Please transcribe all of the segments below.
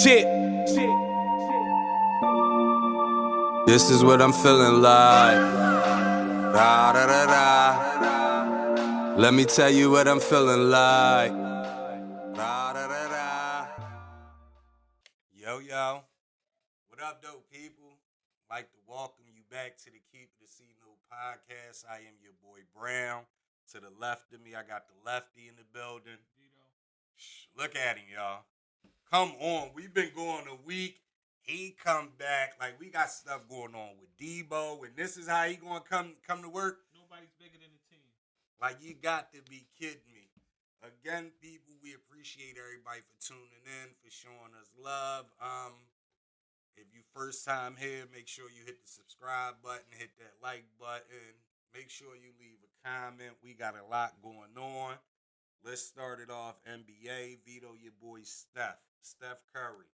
Shit. This is what I'm feeling like. Da da da da. Let me tell you what I'm feeling like. Da da da da. Yo yo. What up, dope people? Like to welcome you back to the Keep It a C No podcast. I am your boy Brown. To the left of me, I got the lefty in the building. Vito. Look at him, y'all. Come on, we've been going a week. He come back like we got stuff going on with Debo, and this is how he gonna come to work. Nobody's bigger than the team. Like, you got to be kidding me. Again, people, we appreciate everybody for tuning in, for showing us love. If you first time here, make sure you hit the subscribe button, hit that like button. Make sure you leave a comment. We got a lot going on. Let's start it off. NBA, Vito, your boy Steph Curry.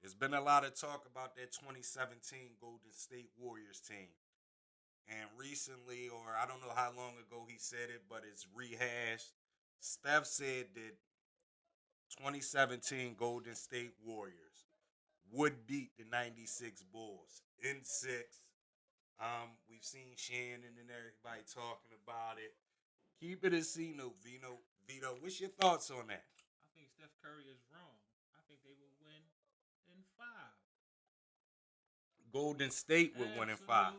There's been a lot of talk about that 2017 Golden State Warriors team. And recently, or I don't know how long ago he said it, but it's rehashed. Steph said that 2017 Golden State Warriors would beat the 96 Bulls in 6. We've seen Shannon and everybody talking about it. Keep it a C note, Vito, what's your thoughts on that? I think Steph Curry is wrong. I think they will win in 5. Golden State would win in 5.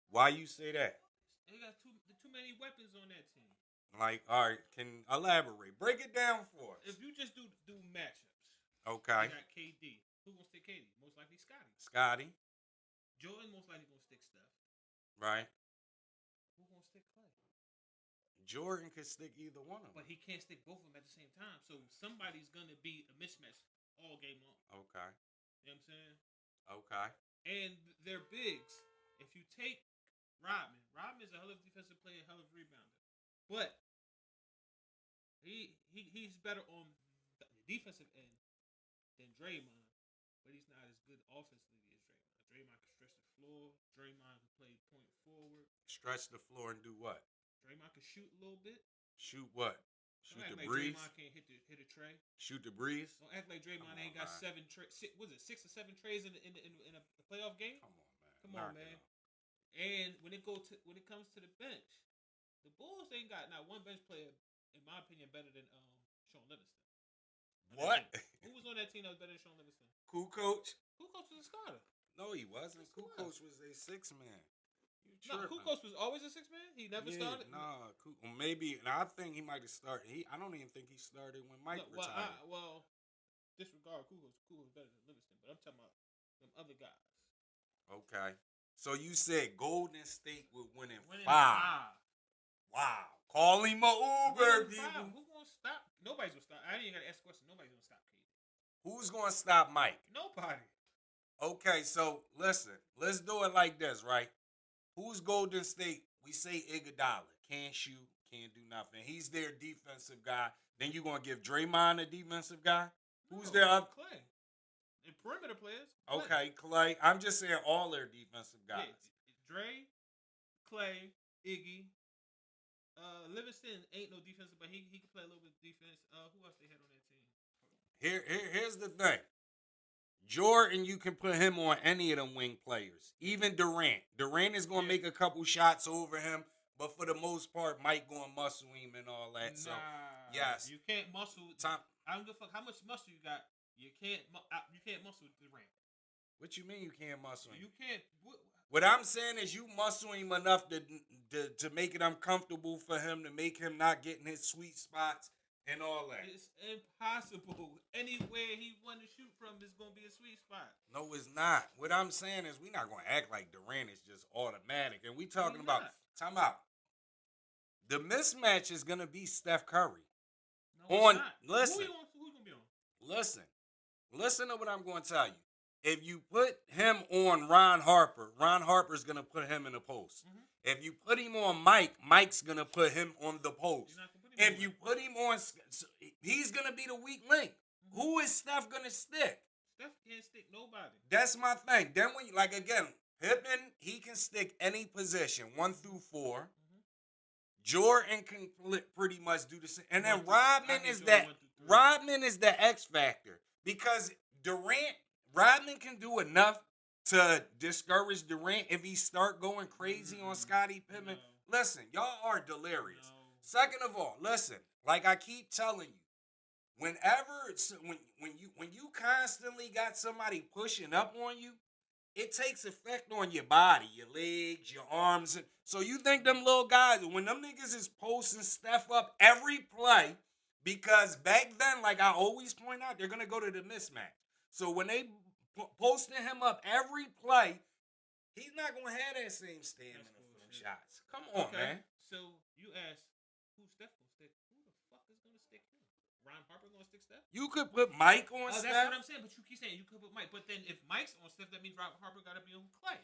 Why you say that? They got too many weapons on that team. Like, all right, can elaborate. Break it down for us. If you just do matchups. Okay. You got KD. Who gonna stick KD? Most likely Scotty. Jordan most likely gonna stick Steph. Right. Who gonna stick Clay? Jordan could stick either one of them. But he can't stick both of them at the same time. So somebody's gonna be a mismatch all game long. Okay. You know what I'm saying? Okay. And they're bigs. If you take Rodman is a hell of a defensive player, hell of a rebounder. But he's better on the defensive end than Draymond, but he's not as good offensively as Draymond. Draymond can stretch the floor. Draymond can play point forward. Stretch the floor and do what? Draymond can shoot a little bit. Shoot what? Shoot the like breeze? Draymond can't hit a tray. Shoot the breeze? Don't act like Draymond ain't got 6 or 7 trays in a playoff game? Come on, man. And when it comes to the bench, the Bulls ain't got not one bench player, in my opinion, better than Sean Livingston. What? Who was on that team that was better than Sean Livingston? Kukoc? Kukoc was a starter. No, he wasn't. Kukoc was a 6-man. No, Kukoc was always a 6-man. He never started. Nah, maybe. And I think he might have started. I don't even think he started when Mike retired. Disregard Kukoc. Kukoc was better than Livingston, but I'm talking about them other guys. Okay. So you said Golden State would win in 5. 5. Wow. Call him a Oouuber, people. Who's going to stop? Nobody's going to stop. I ain't got to ask a question. Nobody's going to stop KD. Who's going to stop Mike? Nobody. Okay, so listen. Let's do it like this, right? Who's Golden State? We say Iguodala. Can't shoot, can't do nothing. He's their defensive guy. Then you going to give Draymond a defensive guy? Who's their other? Clay. And perimeter players. Okay, Clay. I'm just saying all their defensive guys. Yeah, Dre, Clay, Iggy. Livingston ain't no defensive, but he can play a little bit of defense. Who else they had on that team? Here's the thing. Jordan, you can put him on any of them wing players. Even Durant. Durant is going to make a couple shots over him, but for the most part, Mike going to muscle him and all that. So, yes. You can't muscle. I don't give a fuck how much muscle you got. You can't muscle Durant. What you mean you can't muscle him? You can't. What I'm saying is you muscle him enough to make it uncomfortable for him, to make him not get in his sweet spots and all that. It's impossible. Anywhere he want to shoot from is going to be a sweet spot. No, it's not. What I'm saying is we're not going to act like Durant is just automatic. And we talking about, time out. The mismatch is going to be Steph Curry. No, it's not. Listen. Who's going to be on? Listen to what I'm going to tell you. If you put him on Ron Harper's going to put him in the post. Mm-hmm. If you put him on Mike's going to put him on the post. If you put him on, he's going to be the weak link. Mm-hmm. Who is Steph going to stick? Steph can't stick nobody. That's my thing. Then when again, Pippen, he can stick any position, 1 through 4. Mm-hmm. Jordan can pretty much do the same. And then Rodman is that. Rodman is the X factor because Rodman can do enough to discourage Durant if he start going crazy on Scottie Pippen. No. Listen, y'all are delirious. No. Second of all, listen, like I keep telling you, when you constantly got somebody pushing up on you, it takes effect on your body, your legs, your arms. So you think them little guys, when them niggas is posting Steph up every play, because back then, like I always point out, they're gonna go to the mismatch. So when they posting him up every play, he's not gonna have that same stamina for them shots. Come on, man. So you asked who Steph gonna stick? Who the fuck is gonna stick him? Ron Harper gonna stick Steph? You could put Mike on Steph. That's what I'm saying. But you keep saying you could put Mike. But then if Mike's on Steph, that means Ron Harper got to be on Clay.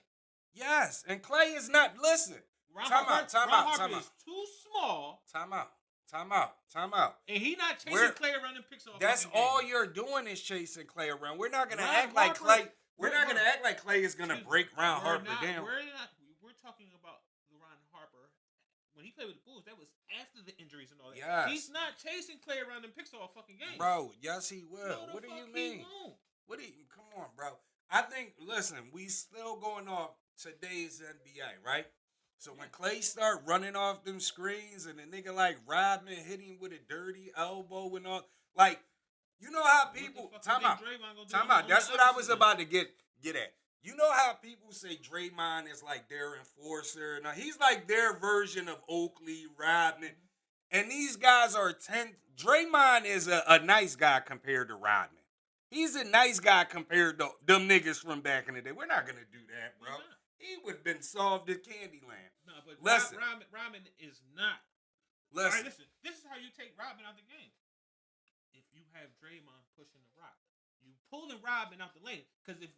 Yes, and Clay is not. Listen, Ron Harper is too small. Time out. And he not chasing Clay around and picks off. That's all you're doing is chasing Clay around. We're not gonna act like Clay. We're not gonna act like Clay is gonna break Ron Harper down. We're talking about the Ron Harper. When he played with the Bulls, that was after the injuries and all that. Yes. He's not chasing Clay around and picks all fucking games. Bro, yes he will. No, what do you he mean? won't. Come on, bro. I think, listen, we still going off today's NBA, right? So when Clay start running off them screens and a nigga like Rodman hit him with a dirty elbow and all, like, you know how people, time out. That's what I was about to get at. You know how people say Draymond is like their enforcer? Now, he's like their version of Oakley, Rodman. And these guys are Draymond is a nice guy compared to Rodman. He's a nice guy compared to them niggas from back in the day. We're not going to do that, bro. He would have been solved at Candyland. No, but listen. Rodman is not. Listen. All right, listen. This is how you take Rodman out the game. If you have Draymond pushing the rock, you pulling Rodman out the lane. Because if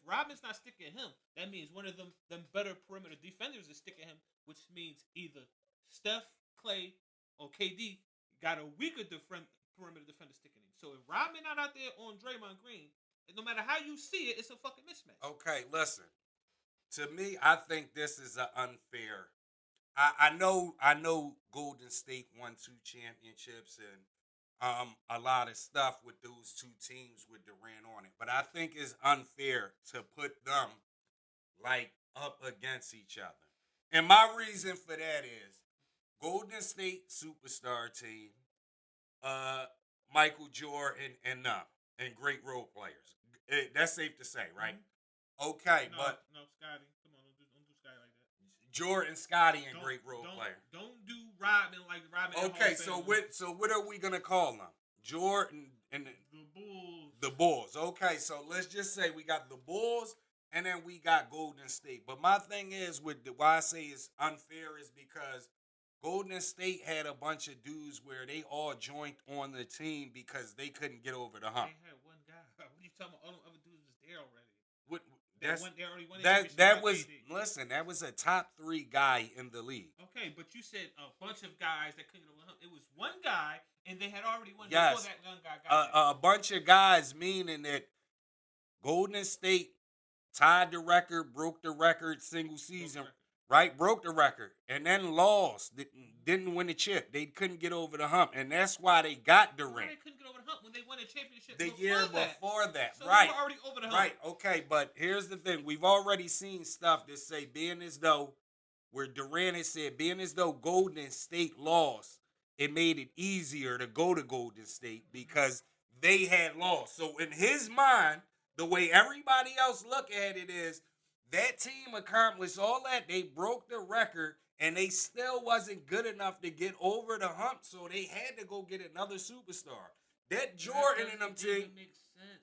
Rodman's not sticking him, that means one of them better perimeter defenders is sticking him, which means either Steph, Clay, or KD got a weaker perimeter defender sticking him. So if Rodman not out there on Draymond Green, no matter how you see it, it's a fucking mismatch. Okay, listen. To me, I think this is unfair. I know Golden State won 2 championships and a lot of stuff with those 2 teams with Durant on it. But I think it's unfair to put them like up against each other. And my reason for that is Golden State superstar team, Michael Jordan and great role players. That's safe to say, right? Mm-hmm. Okay, no, but Scotty, come on, don't do Scotty like that. Jordan, Scotty, and great role player. Don't do Rodman like Rodman. Okay, so what are we gonna call them? Jordan and the Bulls. The Bulls. Okay, so let's just say we got the Bulls and then we got Golden State. But my thing is why I say it's unfair is because Golden State had a bunch of dudes where they all joined on the team because they couldn't get over the hump. They had one guy. What are you talking about? All them other dudes was there already. That was a top 3 guy in the league. Okay, but you said a bunch of guys that couldn't get over the hump. It was one guy, and they had already won before that one guy got there. A bunch of guys, meaning that Golden State tied the record, broke the record single season. Right, broke the record, and then lost. Didn't win the chip. They couldn't get over the hump, and that's why they got Durant. Why they couldn't get over the hump when they won a championship the year before that? So right, they were already over the hump. Right, okay, but here's the thing: we've already seen stuff that say being as though where Durant has said being as though Golden State lost, it made it easier to go to Golden State because they had lost. So in his mind, the way everybody else look at it is. That team accomplished all that. They broke the record, and they still wasn't good enough to get over the hump, so they had to go get another superstar. That Jordan and them team.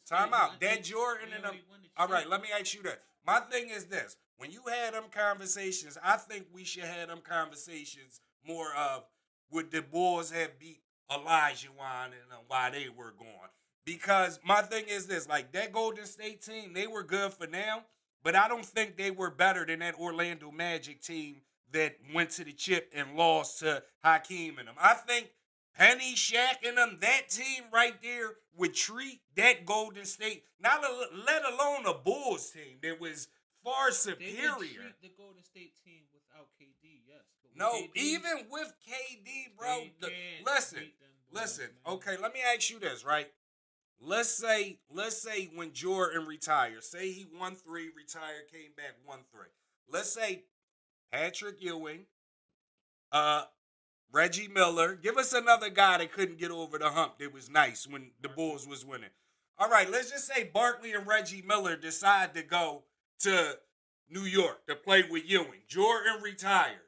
Time out. That Jordan and them. All right, let me ask you that. My thing is this. When you had them conversations, I think we should have them conversations more of would the Bulls have beat Elijah Wan and why they were gone. Because my thing is this. Like, that Golden State team, they were good for now. But I don't think they were better than that Orlando Magic team that went to the chip and lost to Hakeem and them. I think Penny, Shaq, and them, that team right there would treat that Golden State, not let alone a Bulls team that was far superior. They would treat the Golden State team without KD, yes. But no, KD, even with KD, bro. Listen, man. okay, let me ask you this, right? Let's say when Jordan retired, say he won 3, retired, came back, won 3. Let's say Patrick Ewing, Reggie Miller. Give us another guy that couldn't get over the hump that was nice when the Bulls was winning. All right, let's just say Barkley and Reggie Miller decide to go to New York to play with Ewing. Jordan retires.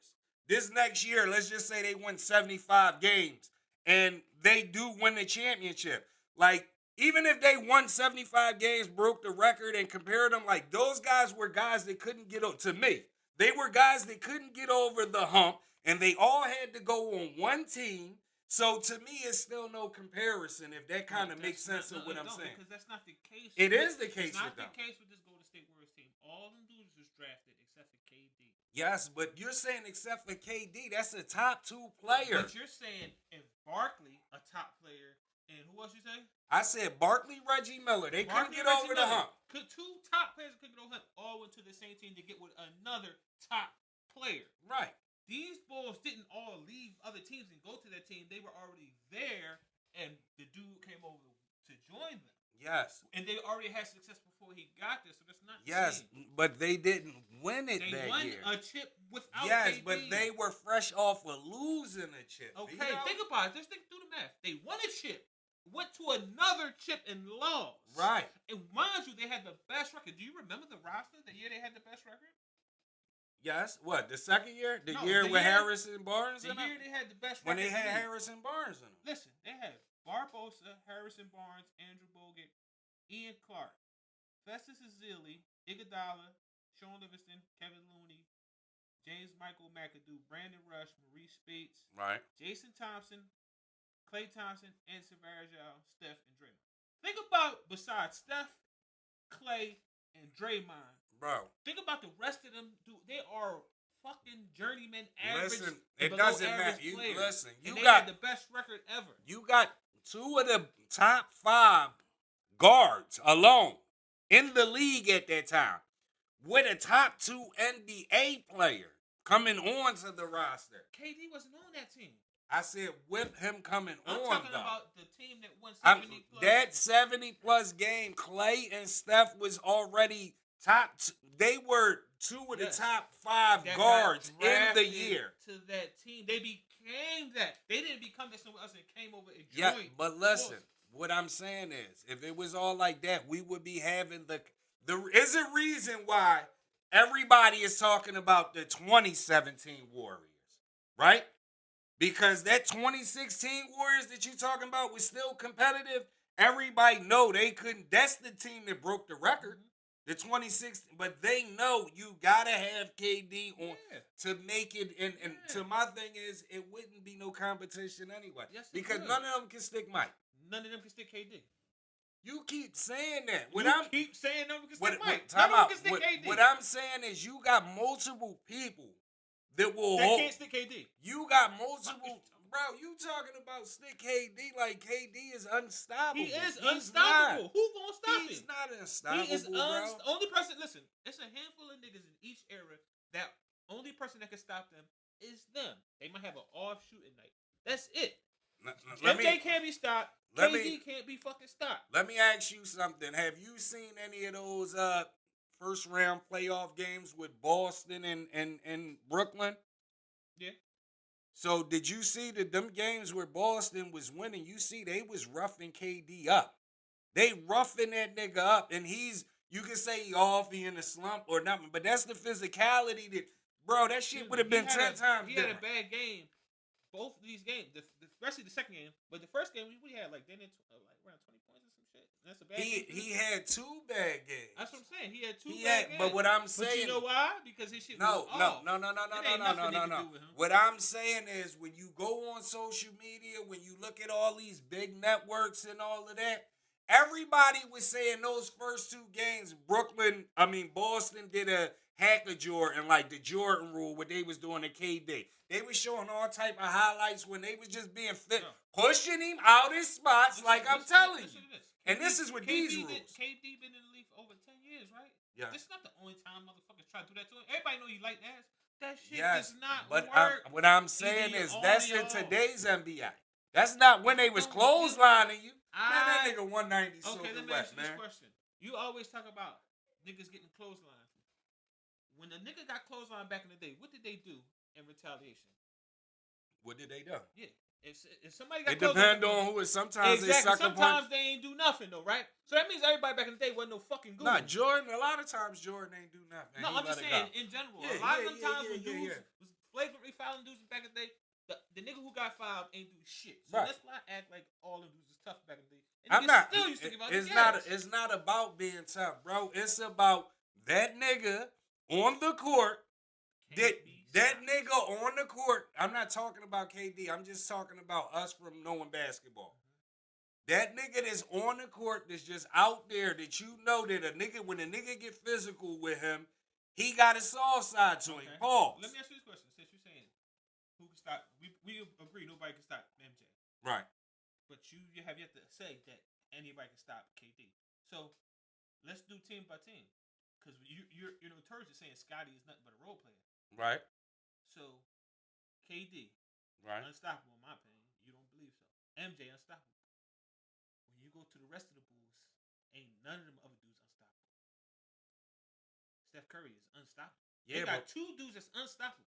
This next year, let's just say they win 75 games and they do win the championship. Like, even if they won 75 games, broke the record, and compared them, like, those guys were guys that couldn't get over, to me, they were guys that couldn't get over the hump, and they all had to go on one team. So to me, it's still no comparison, if that kind of makes sense of what I'm saying. Because that's not the case. It is the case It's not with them. the case with this Golden State Warriors team. All them dudes was drafted except for KD. Yes, but you're saying except for KD, that's a top 2 player. But you're saying if Barkley, a top player, and who else you say? I said Barkley, Reggie Miller. They couldn't get over the hump. Two top players couldn't get over the hump. All went to the same team to get with another top player. Right. These Bulls didn't all leave other teams and go to that team. They were already there, and the dude came over to join them. Yes. And they already had success before he got there, so that's not the Yes, same. but they didn't win it They that won year. a chip without Yes, KD. but they were fresh off of losing a chip. Okay, Vito. think about it. Just think through the math. They won a chip, went to another chip and lost. Right. And mind you, they had the best record. Do you remember the roster the year they had the best record? Yes. What, the second year? The No, year the with year- Harrison Barnes The in year it? they had the best When record. they had in the league. Harrison Barnes in them. Listen, they had Barbosa, Harrison Barnes, Andrew Bogut, Ian Clark, Festus Ezeli, Iguodala, Sean Livingston, Kevin Looney, James Michael McAdoo, Brandon Rush, Maurice Spates, Right. Jason Thompson, Klay Thompson, and Savarajao, Steph, and Draymond. Think about, besides Steph, Klay, and Draymond, Bro. think about the rest of them. Dude, they are fucking journeyman average. Listen, and it below doesn't average matter. You players. listen. And You they got had the best record ever. You got 2 of the top 5 guards alone in the league at that time, with a top 2 NBA player coming onto the roster. KD wasn't on that team. I said with him coming I'm on, talking though. about the team that won 70 plus. That 70-plus game, Klay and Steph was already top. They were 2 of the top 5 that guards got in the drafted year. To that team, they became that. They didn't become that somewhere else and came over and Yeah, joined. but listen, what I'm saying is, if it was all like that, we would be having the is a reason why everybody is talking about the 2017 Warriors, right? Because that 2016 Warriors that you're talking about was still competitive. Everybody know they couldn't. That's the team that broke the record. The 2016, but they know you gotta have KD on to make it. And to my thing is, it wouldn't be no competition anyway. Yes, it because would. none of them can stick Mike. None of them can stick KD. You keep saying that. Keep saying none of them can stick Mike. Time None out. of them can stick KD. What I'm saying is, you got multiple people that will They hold. can't stick KD. You got multiple. Bro, you talking about stick KD like KD is unstoppable. He is He's unstoppable. not. Who gonna stop him? He's not unstoppable, He is bro. only person. Listen, it's a handful of niggas in each era. That only person that can stop them is them. They might have an off shooting night. That's it. MJ can't be stopped. KD can't be fucking stopped. Let me ask you something. Have you seen any of those first round playoff games with Boston and Brooklyn? Yeah. So did you see that them games where Boston was winning? You see they was roughing KD up. They roughing that nigga up, and you can say he off, he in a slump or nothing, but that's the physicality that, bro, that shit would have been 10 times He different. had a bad game. Both of these games, especially the second game, but the first game we had like around 20 points or some shit. That's a bad game. He had 2 bad games. That's what I'm saying. He had 2 bad games. But what I'm saying, but you know why? Because his shit No. was off. No. What I'm saying is, when you go on social media, when you look at all these big networks and all of that, everybody was saying those first 2 games, Boston did a hack of Jordan, like the Jordan rule, what they was doing to KD. They was showing all type of highlights when they was just being fit, pushing him out his spots, I'm telling you. And this is with these rules. KD been in the league for over 10 years, right? Yeah. This is not the only time motherfuckers try to do that to him. Everybody know you like ass. That shit Yes, does not but work. what I'm saying is, that's in on. today's NBA. That's not when they was clotheslining you. Man, that nigga 190 so Okay, let me direct, ask you man. this question. You always talk about niggas getting clotheslined. When a nigga got clotheslined back in the day, what did they do in retaliation? What did they do? Yeah. If somebody got it depends on who is. Sometimes exactly. they suck Sometimes they ain't do nothing though, right? So that means everybody back in the day wasn't no fucking good. Nah, Jordan. A lot of times Jordan ain't do nothing. No, I'm just saying in general. Yeah, a lot of them times when yeah, dudes was flagrantly fouling dudes back in the day, the nigga who got filed ain't do shit. So right. let's not act like all of dudes is tough back in the day. And I'm not. Still used to give out It's not about being tough, bro. It's about that nigga on the court. That nigga on the court. I'm not talking about KD. I'm just talking about us from knowing basketball. That nigga that's on the court that's just out there that you know that when a nigga get physical with him, he got a soft side to him. Pause. Let me ask you this question. Since you're saying who can stop, we agree nobody can stop MJ. Right. But you have yet to say that anybody can stop KD. So let's do team by team. Because you're notorious saying Scotty is nothing but a role player. Right. So KD, right, unstoppable in my opinion. You don't believe so. MJ unstoppable. When you go to the rest of the Bulls, ain't none of them other dudes unstoppable. Steph Curry is unstoppable. Yeah, they got two dudes that's unstoppable.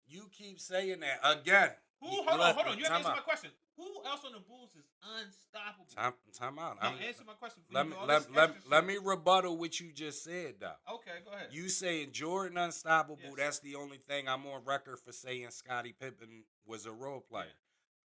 You keep saying that again. Hold on. You have to answer my question. Who else on the Bulls is unstoppable? Time out. No, answer my question. Let me rebuttal what you just said, though. Okay, go ahead. You saying Jordan unstoppable, yes. That's the only thing I'm on record for saying Scottie Pippen was a role player.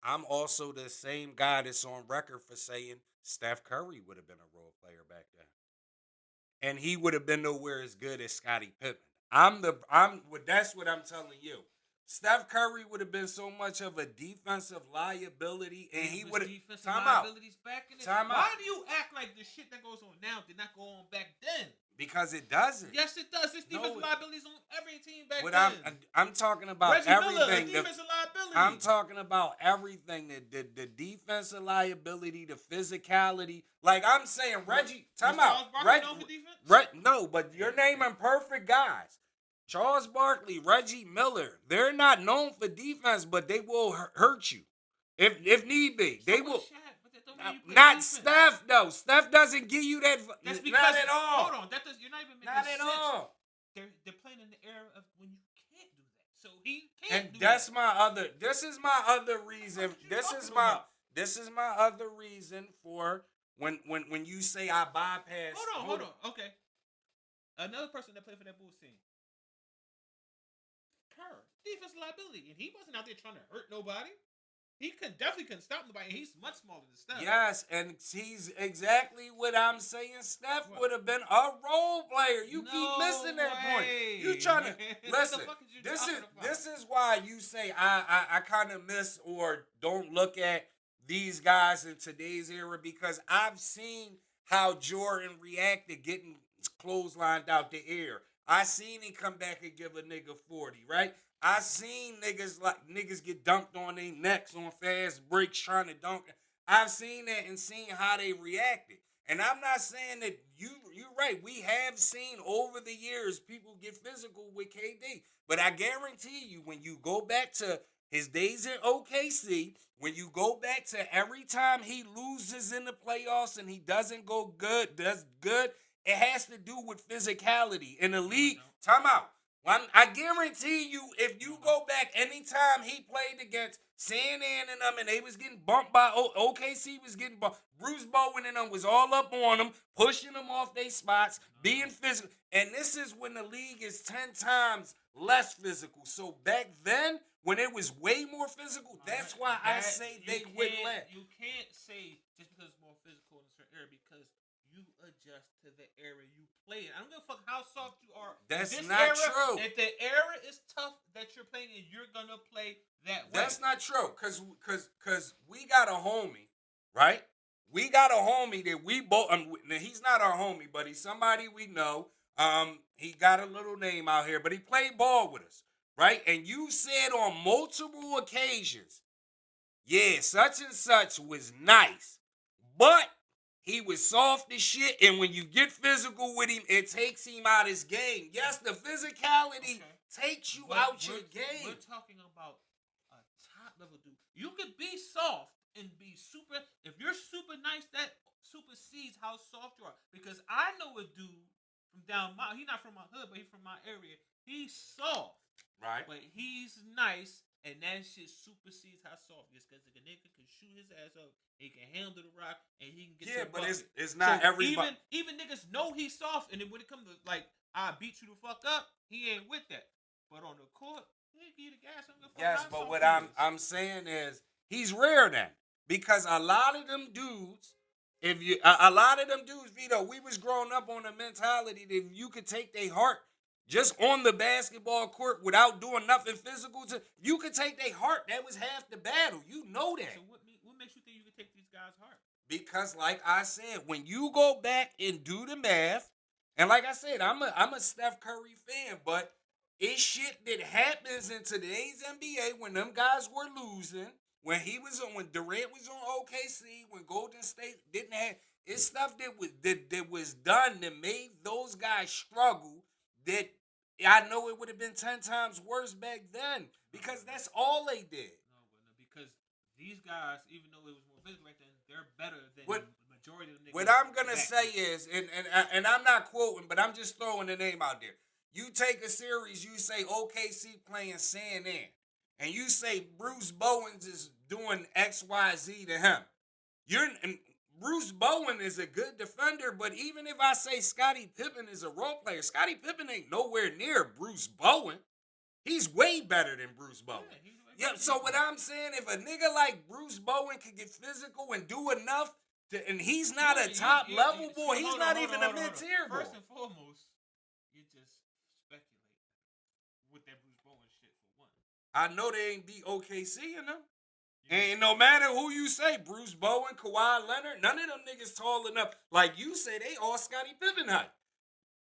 Yeah. I'm also the same guy that's on record for saying Steph Curry would have been a role player back then. And he would have been nowhere as good as Scottie Pippen. That's what I'm telling you. Steph Curry would have been so much of a defensive liability, and he would have. Time out. Why do you act like the shit that goes on now did not go on back then? Because it doesn't. Yes, it does. This defensive liabilities on every team back then. I'm talking about Reggie everything. Miller, defensive liability. I'm talking about everything. The defensive liability, the physicality. Like I'm saying, Reggie. Time out. No, but you're naming perfect guys. Charles Barkley, Reggie Miller, they're not known for defense, but they will hurt you if need be. They will. Not Steph though. Steph doesn't give you that. That's because, not at all. Hold on, you're not even making sense. Not at all. They're playing in the era of when you can't do that, so he can't. And that's my other. This is my other reason. This is my other reason for when you say I bypass. Hold on. Okay. Another person that played for that Bulls team. Defensive liability, and he wasn't out there trying to hurt nobody. He definitely couldn't stop nobody, and he's much smaller than Steph. Yes, and he's exactly what I'm saying. Steph would have been a role player. You keep missing that point. You trying to listen. This is why you say I kind of miss or don't look at these guys in today's era, because I've seen how Jordan reacted getting clotheslined out the air. I seen him come back and give a nigga 40, right? I seen niggas get dunked on their necks on fast breaks trying to dunk. I've seen that and seen how they reacted. And I'm not saying that you're right. We have seen over the years people get physical with KD. But I guarantee you, when you go back to his days in OKC, when you go back to every time he loses in the playoffs and he does good, it has to do with physicality. In the league, time out. I guarantee you, if you go back anytime he played against San Ann and them, and they was getting bumped by OKC was getting bumped. Bruce Bowen and them was all up on them, pushing them off their spots, being physical. And this is when the league is 10 times less physical. So back then, when it was way more physical, that's why I say they wouldn't let. You can't say just because it's more physical in a certain area, because you adjust to the era you play in. I don't give a fuck how soft you are. That's not true. If the era is tough that you're playing in, you're gonna play that way. That's not true. Cause we got a homie, right? We got a homie that we both. He's not our homie, but he's somebody we know. He got a little name out here, but he played ball with us, right? And you said on multiple occasions, yeah, such and such was nice, but he was soft as shit, and when you get physical with him, it takes him out his game. Yes, the physicality takes you out your game. We're talking about a top level dude. You could be soft. how soft you are. Because I know a dude from down my, he's not from my hood, but he's from my area. He's soft. Right. But he's nice, and that shit supersedes how soft he is. Because the nigga can shoot his ass up, he can handle the rock, and he can get to the but bucket. it's not so everybody. Even niggas know he's soft, and then when it comes to, like, I beat you the fuck up, he ain't with that. But on the court, he give you the gas on the fuck. Yes, but what I'm saying is he's rare then. Because a lot of them dudes, a lot of them dudes, Vito, we was growing up on a mentality that if you could take their heart just on the basketball court without doing nothing physical, you could take their heart. That was half the battle. You know that. So what makes you think you can take these guys' heart? Because, like I said, when you go back and do the math, and like I said, I'm a Steph Curry fan, but it's shit that happens in today's NBA when them guys were losing, when Durant was on OKC, when Golden State didn't have, it's stuff that was done that made those guys struggle. That I know it would have been 10 times worse back then because that's all they did. No, because these guys, even though it was more physical back then, they're better than the majority of the niggas. What I'm gonna say is, and I'm not quoting, but I'm just throwing the name out there. You take a series, you say OKC playing San An, and you say Bruce Bowens is doing X, Y, Z to him. Bruce Bowen is a good defender, but even if I say Scottie Pippen is a role player, Scottie Pippen ain't nowhere near Bruce Bowen. He's way better than Bruce Bowen. Yeah, so what I'm saying, if a nigga like Bruce Bowen can get physical and do enough, and he's not a top level boy, he's not even a mid-tier boy. First and foremost, you just speculate with that Bruce Bowen shit for one. I know they ain't beat OKC in them. And no matter who you say, Bruce Bowen, Kawhi Leonard, none of them niggas tall enough. Like you say, they all Scottie Pippen height.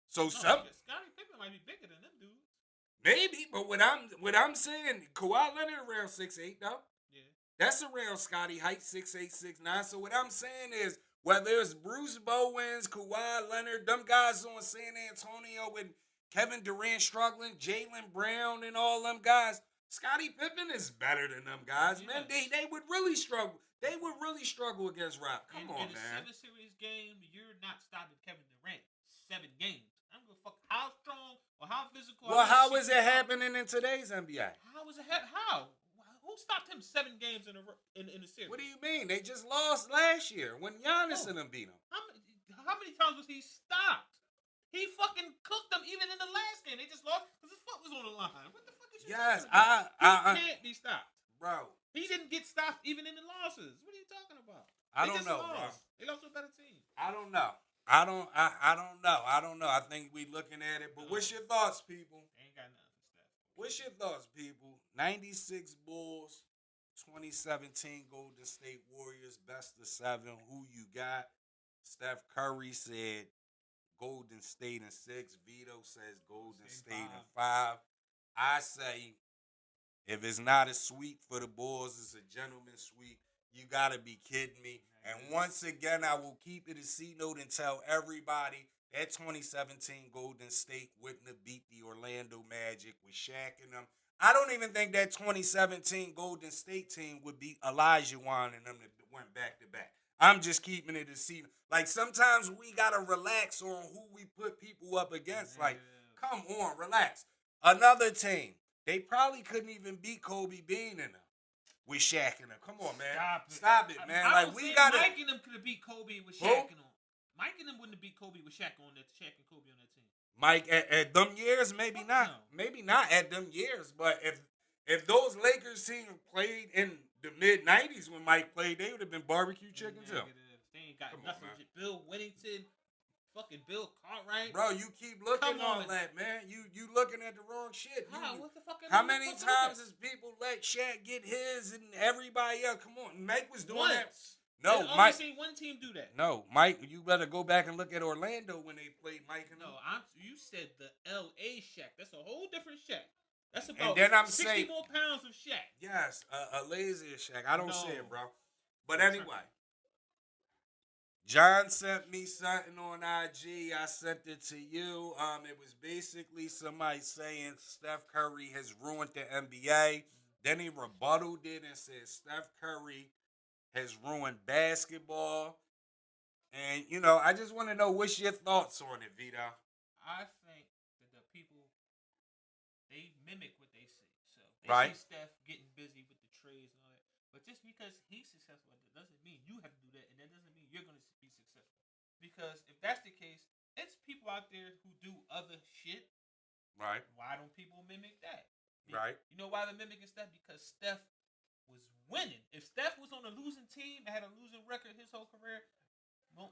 So Scottie Pippen might be bigger than them dudes. Maybe, but what I'm saying, Kawhi Leonard around 6'8", though. Yeah. That's around Scottie height, 6'8", 6'9". So what I'm saying is, whether it's Bruce Bowens, Kawhi Leonard, them guys on San Antonio with Kevin Durant struggling, Jaylen Brown and all them guys, Scottie Pippen is better than them guys, man. They would really struggle. They would really struggle against Rock. Come on, man. In a 7-series game, you're not stopping Kevin Durant 7 games. I don't give a fuck how strong or how physical. Well, how is it happening in today's NBA? How is it how? Who stopped him 7 games in a series? What do you mean? They just lost last year when Giannis and them beat them. How many times was he stopped? He fucking cooked them even in the last game. They just lost because his foot was on the line. What the fuck is you talking about? He can't be stopped. Bro. He didn't get stopped even in the losses. What are you talking about? I don't know, bro. They lost to a better team. I don't know. I don't know. I think we looking at it. But what's your thoughts, people? Ain't got nothing for Steph. What's your thoughts, people? 96 Bulls, 2017 Golden State Warriors, best of 7. Who you got? Steph Curry said Golden State in 6. Vito says Golden State in 5. I say if it's not a sweep for the Bulls, it's a gentleman's sweep. You got to be kidding me. And once again, I will keep it a C-note and tell everybody that 2017 Golden State wouldn't have beat the Orlando Magic with Shaq and them. I don't even think that 2017 Golden State team would beat Elijah Wan and them that went back-to-back. I'm just keeping it a C-note. Like, sometimes we got to relax on who we put people up against. Like, come on, relax. Another team, they probably couldn't even beat Kobe Bean in them. With Shaq and them. Come on, man. Stop it, man. Like we got Mike and them could have beat Kobe with Shaq and them. Mike and them wouldn't have beat Kobe with Shaq on that. Shaq and Kobe on that team. Mike at them years, maybe not. No. Maybe not at them years. But if those Lakers team played in the mid '90s when Mike played, they would have been barbecue chicken too. They ain't got nothing. Bill Whittington. Fucking Bill Cartwright. Bro, you keep looking on that, man. You looking at the wrong shit. What the fuck? How many times has people let Shaq get his and everybody else? Come on, Mike was doing that. No, I've Mike. only seen one team do that. No, Mike. You better go back and look at Orlando when they played Mike and them. No, you said the L.A. Shaq. That's a whole different Shaq. That's about and then I'm 60 saying, more pounds of Shaq. Yes, a lazier Shaq. I don't see it, bro. But anyway. John sent me something on IG. I sent it to you. It was basically somebody saying Steph Curry has ruined the NBA. Then he rebutted it and said Steph Curry has ruined basketball. And, you know, I just want to know what's your thoughts on it, Vito. I think that the people, they mimic what they see. So they Right. see Steph getting busy with the trades and all that. But just because he's successful, it doesn't mean you have to do that, and that doesn't mean you're going to be successful. Because if that's the case, it's people out there who do other shit. Right. Why don't people mimic that? Right. You know why they're mimicking Steph? Because Steph was winning. If Steph was on a losing team and had a losing record his whole career,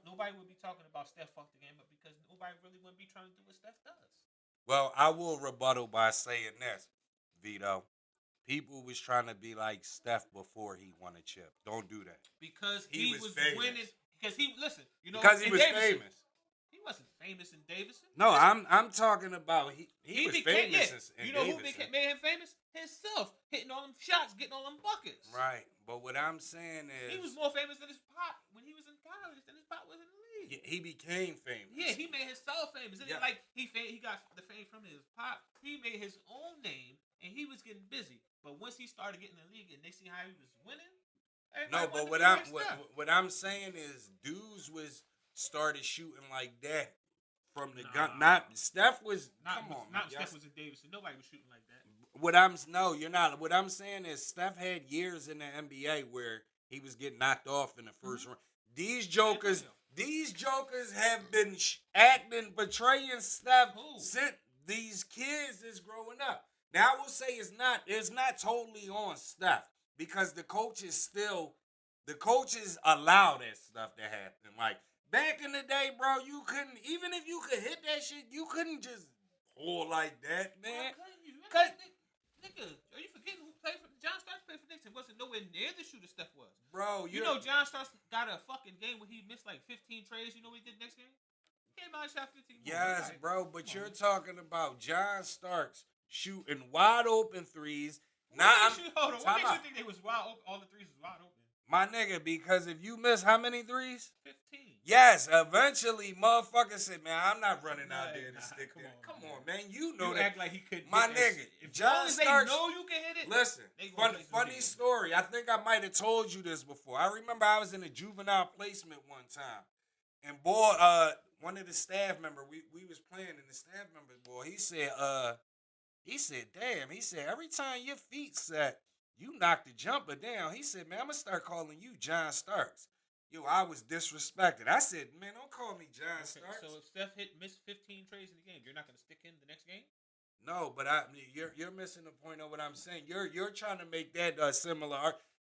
nobody would be talking about Steph fucked the game up because nobody really wouldn't be trying to do what Steph does. Well, I will rebuttal by saying this, Vito. People was trying to be like Steph before he won a chip. Don't do that. Because He he was was famous. winning. Because he listen, you know, Because he in was Davidson, famous. He wasn't famous in Davidson. No, Listen, I'm talking about he was became, famous in you know who Davidson. made him famous? Himself, hitting all them shots, getting all them buckets. Right. But what I'm saying is He was more famous than his pop when he was in college than his pop was in the league. he became famous. Yeah, he made himself famous. It Yeah. ain't like he got the fame from his pop. He made his own name, and he was getting busy. But once he started getting in the league, and they see how he was winning. No, but what I'm saying is dudes was started shooting like that from the gun. Not Steph was come on, man. Steph was in Davidson. Nobody was shooting like that. You're not. What I'm saying is Steph had years in the NBA where he was getting knocked off in the first round. These jokers have been acting, betraying Steph since these kids is growing up. Now I will say it's not totally on Steph because the coaches allow that stuff to happen. Like back in the day, bro, you couldn't, even if you could hit that shit, you couldn't just pull like that, man. Cause nigga, are you forgetting who played for John Starks played for Knicks and wasn't nowhere near the shooter Steph was? Bro, you know John Starks got a fucking game where he missed like 15 trades. You know what he did next game? He came out and shot 15 more. Yes, bro, but you're talking about John Starks shooting wide open threes. Hold on. What makes you think they was wide open? All the threes was wide open. My nigga, because if you miss how many threes? 15. Yes, eventually motherfuckers said, man, I'm not running out there to stick there. Come on, man. You know you that. Act like he couldn't. My nigga, if John Starks, they know you can hit it. Listen, funny story. I think I might have told you this before. I remember I was in a juvenile placement one time. And boy, one of the staff members, we was playing, and the staff member, boy, he said, damn, he said, every time your feet set, you knock the jumper down. He said, man, I'm going to start calling you John Starks. Yo, I was disrespected. I said, man, don't call me John Starks. So if Steph missed 15 trades in the game, you're not going to stick him the next game? No, but you're missing the point of what I'm saying. You're trying to make that similar.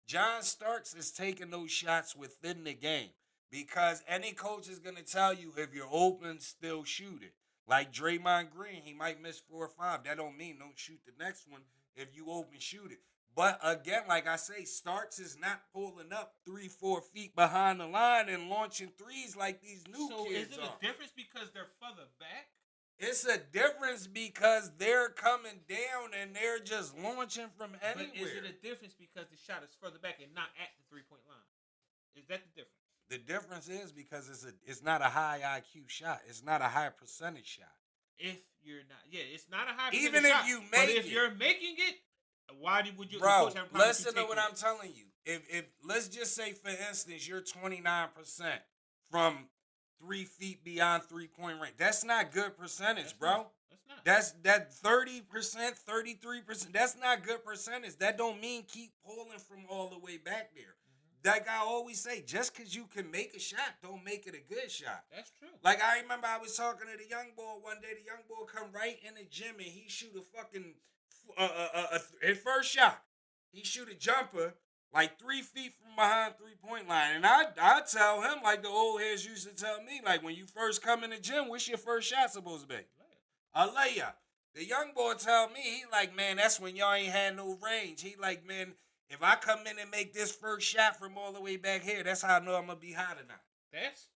John Starks is taking those shots within the game because any coach is going to tell you if you're open, still shoot it. Like Draymond Green, he might miss 4 or 5. That don't mean don't shoot the next one. If you open, shoot it. But again, like I say, Starks is not pulling up 3-4 feet behind the line and launching threes like these new kids are. So is it a difference because they're further back? It's a difference because they're coming down and they're just launching from anywhere. But is it a difference because the shot is further back and not at the 3-point line? Is that the difference? The difference is because it's not a high IQ shot. It's not a high percentage shot. If you're not, it's not a high percentage even if shot, you make but if you're making it, why would you? Bro, coach have a problem listen to what it? I'm telling you. If let's just say, for instance, you're 29% from 3 feet beyond 3-point range. That's not good percentage, bro. That's not. That 30%, 33%. That's not good percentage. That don't mean keep pulling from all the way back there. Like I always say, just because you can make a shot, don't make it a good shot. That's true. Like I remember I was talking to the young boy one day. The young boy come right in the gym and he shoot a fucking his first shot. He shoot a jumper like 3 feet from behind 3-point line. And I tell him, like the old heads used to tell me, like when you first come in the gym, what's your first shot supposed to be? A layup. The young boy tell me, he like, man, that's when y'all ain't had no range. He like, man, if I come in and make this first shot from all the way back here, that's how I know I'm going to be hot or not. That's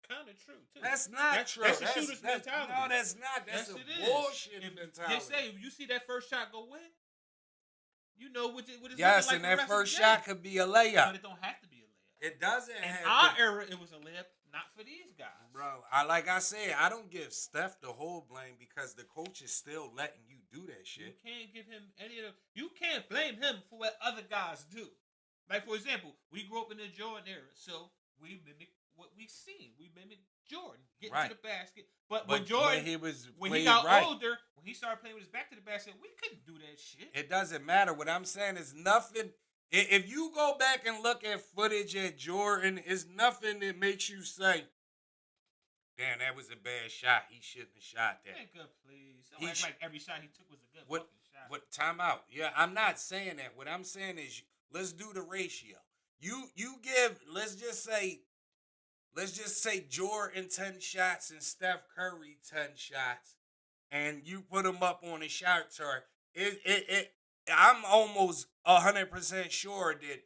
kind of true, too. That's not true. That's a shooter's mentality. No, that's not. That's a bullshit mentality. They say, if you see that first shot go in, you know what it's yes, looking like. And that first shot could be a layup. But it don't have to be a layup. It doesn't In have our era, it was a layup, not for these guys. Bro, like I said, I don't give Steph the whole blame because the coach is still letting you do that shit. You can't give him any of the... You can't blame him for what other guys do. Like, for example, we grew up in the Jordan era, so we mimic what we seen. We mimic Jordan getting Right. to the basket, but But when Jordan, when he was when he playing got right, older, when he started playing with his back to the basket, we couldn't do that shit. it doesn't matter. What I'm saying is nothing. If you go back and look at footage at Jordan, it's nothing that makes you say, "Damn, that was a bad shot. He shouldn't have shot that." Nigga, please. Don't He act sh- like every shot he took was a good What? fucking shot. What? Time out. Yeah, I'm not saying that. What I'm saying is, let's do the ratio. You give. Let's just say Jordan 10 shots and Steph Curry 10 shots, and you put them up on a shot chart. I'm almost 100% sure that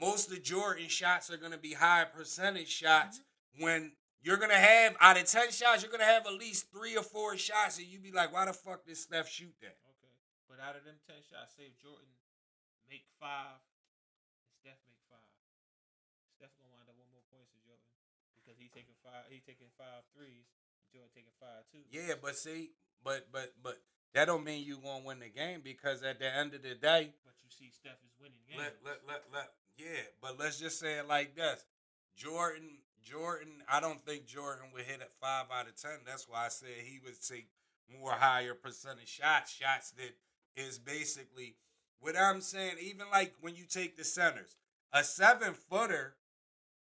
most of Jordan shots are gonna be high percentage shots. When you're gonna have out of 10 shots, you're gonna have at least 3 or 4 shots, and you be like, "Why the fuck did Steph shoot that?" Okay, but out of them 10 shots, say if Jordan make 5 and Steph make 5, Steph gonna wind up with more points than Jordan because he taking 5 threes, and Jordan taking 5 too. Yeah, but see, but that don't mean you gonna win the game, because at the end of the day, But you see, Steph is winning games. yeah, but let's just say it like this. Jordan, I don't think Jordan would hit at 5 out of 10. That's why I said he would take more higher percentage shots that is basically what I'm saying. Even like when you take the centers, a 7-footer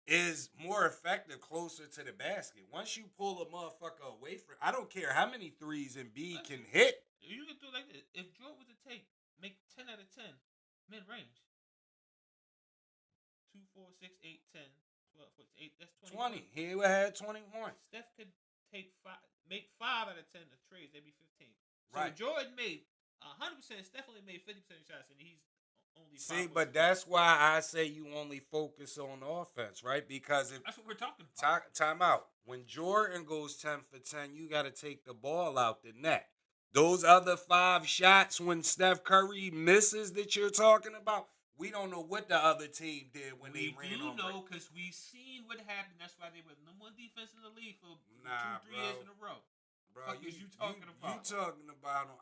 is more effective closer to the basket. Once you pull a motherfucker away from, I don't care how many threes Embiid can hit. You can do it like this. If Jordan was to make 10 out of 10 mid range, 2, 4, 6, 8, 10, 12, 14, 8, that's 20. points. He would have 20 points. Steph could make 5 out of 10 of trades, that'd be 15. So Right. Jordan made 100%. Steph only made 50% of shots, and he's only. See, but that's why I say you only focus on offense, right? Because if that's what we're talking about. time out. When Jordan goes 10 for 10, you got to take the ball out the net. Those other 5 shots when Steph Curry misses that you're talking about, we don't know what the other team did when they ran on. We do know because we seen what happened. That's why they were number 1 defense in the league for 2-3 years in a row. Bro, What you talking about?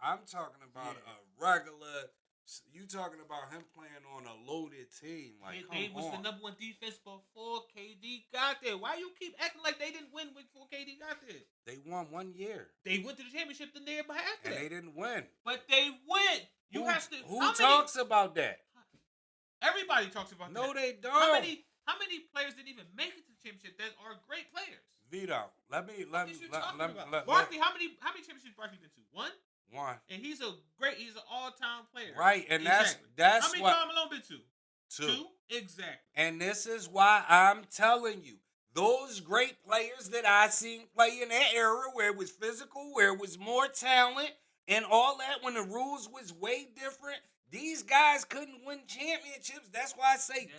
I'm talking about a regular. You talking about him playing on a loaded team? Like, they was the number 1 defense before KD got there. Why you keep acting like they didn't win before KD got there? They won 1 year. They went to the championship the year after And that. they didn't win. But they went. Who talks about that? Everybody talks about that. No, they don't. How many players didn't even make it to the championship that are great players? Vito, let me. Barkley, how many championships Barkley been to? 1? And he's an all-time player. Right, and exactly. that's how many what. Karl Malone been to? 2. Exactly. And this is why I'm telling you, those great players that I seen play in that era where it was physical, where it was more talent, and all that, when the rules was way different, these guys couldn't win championships. That's why I say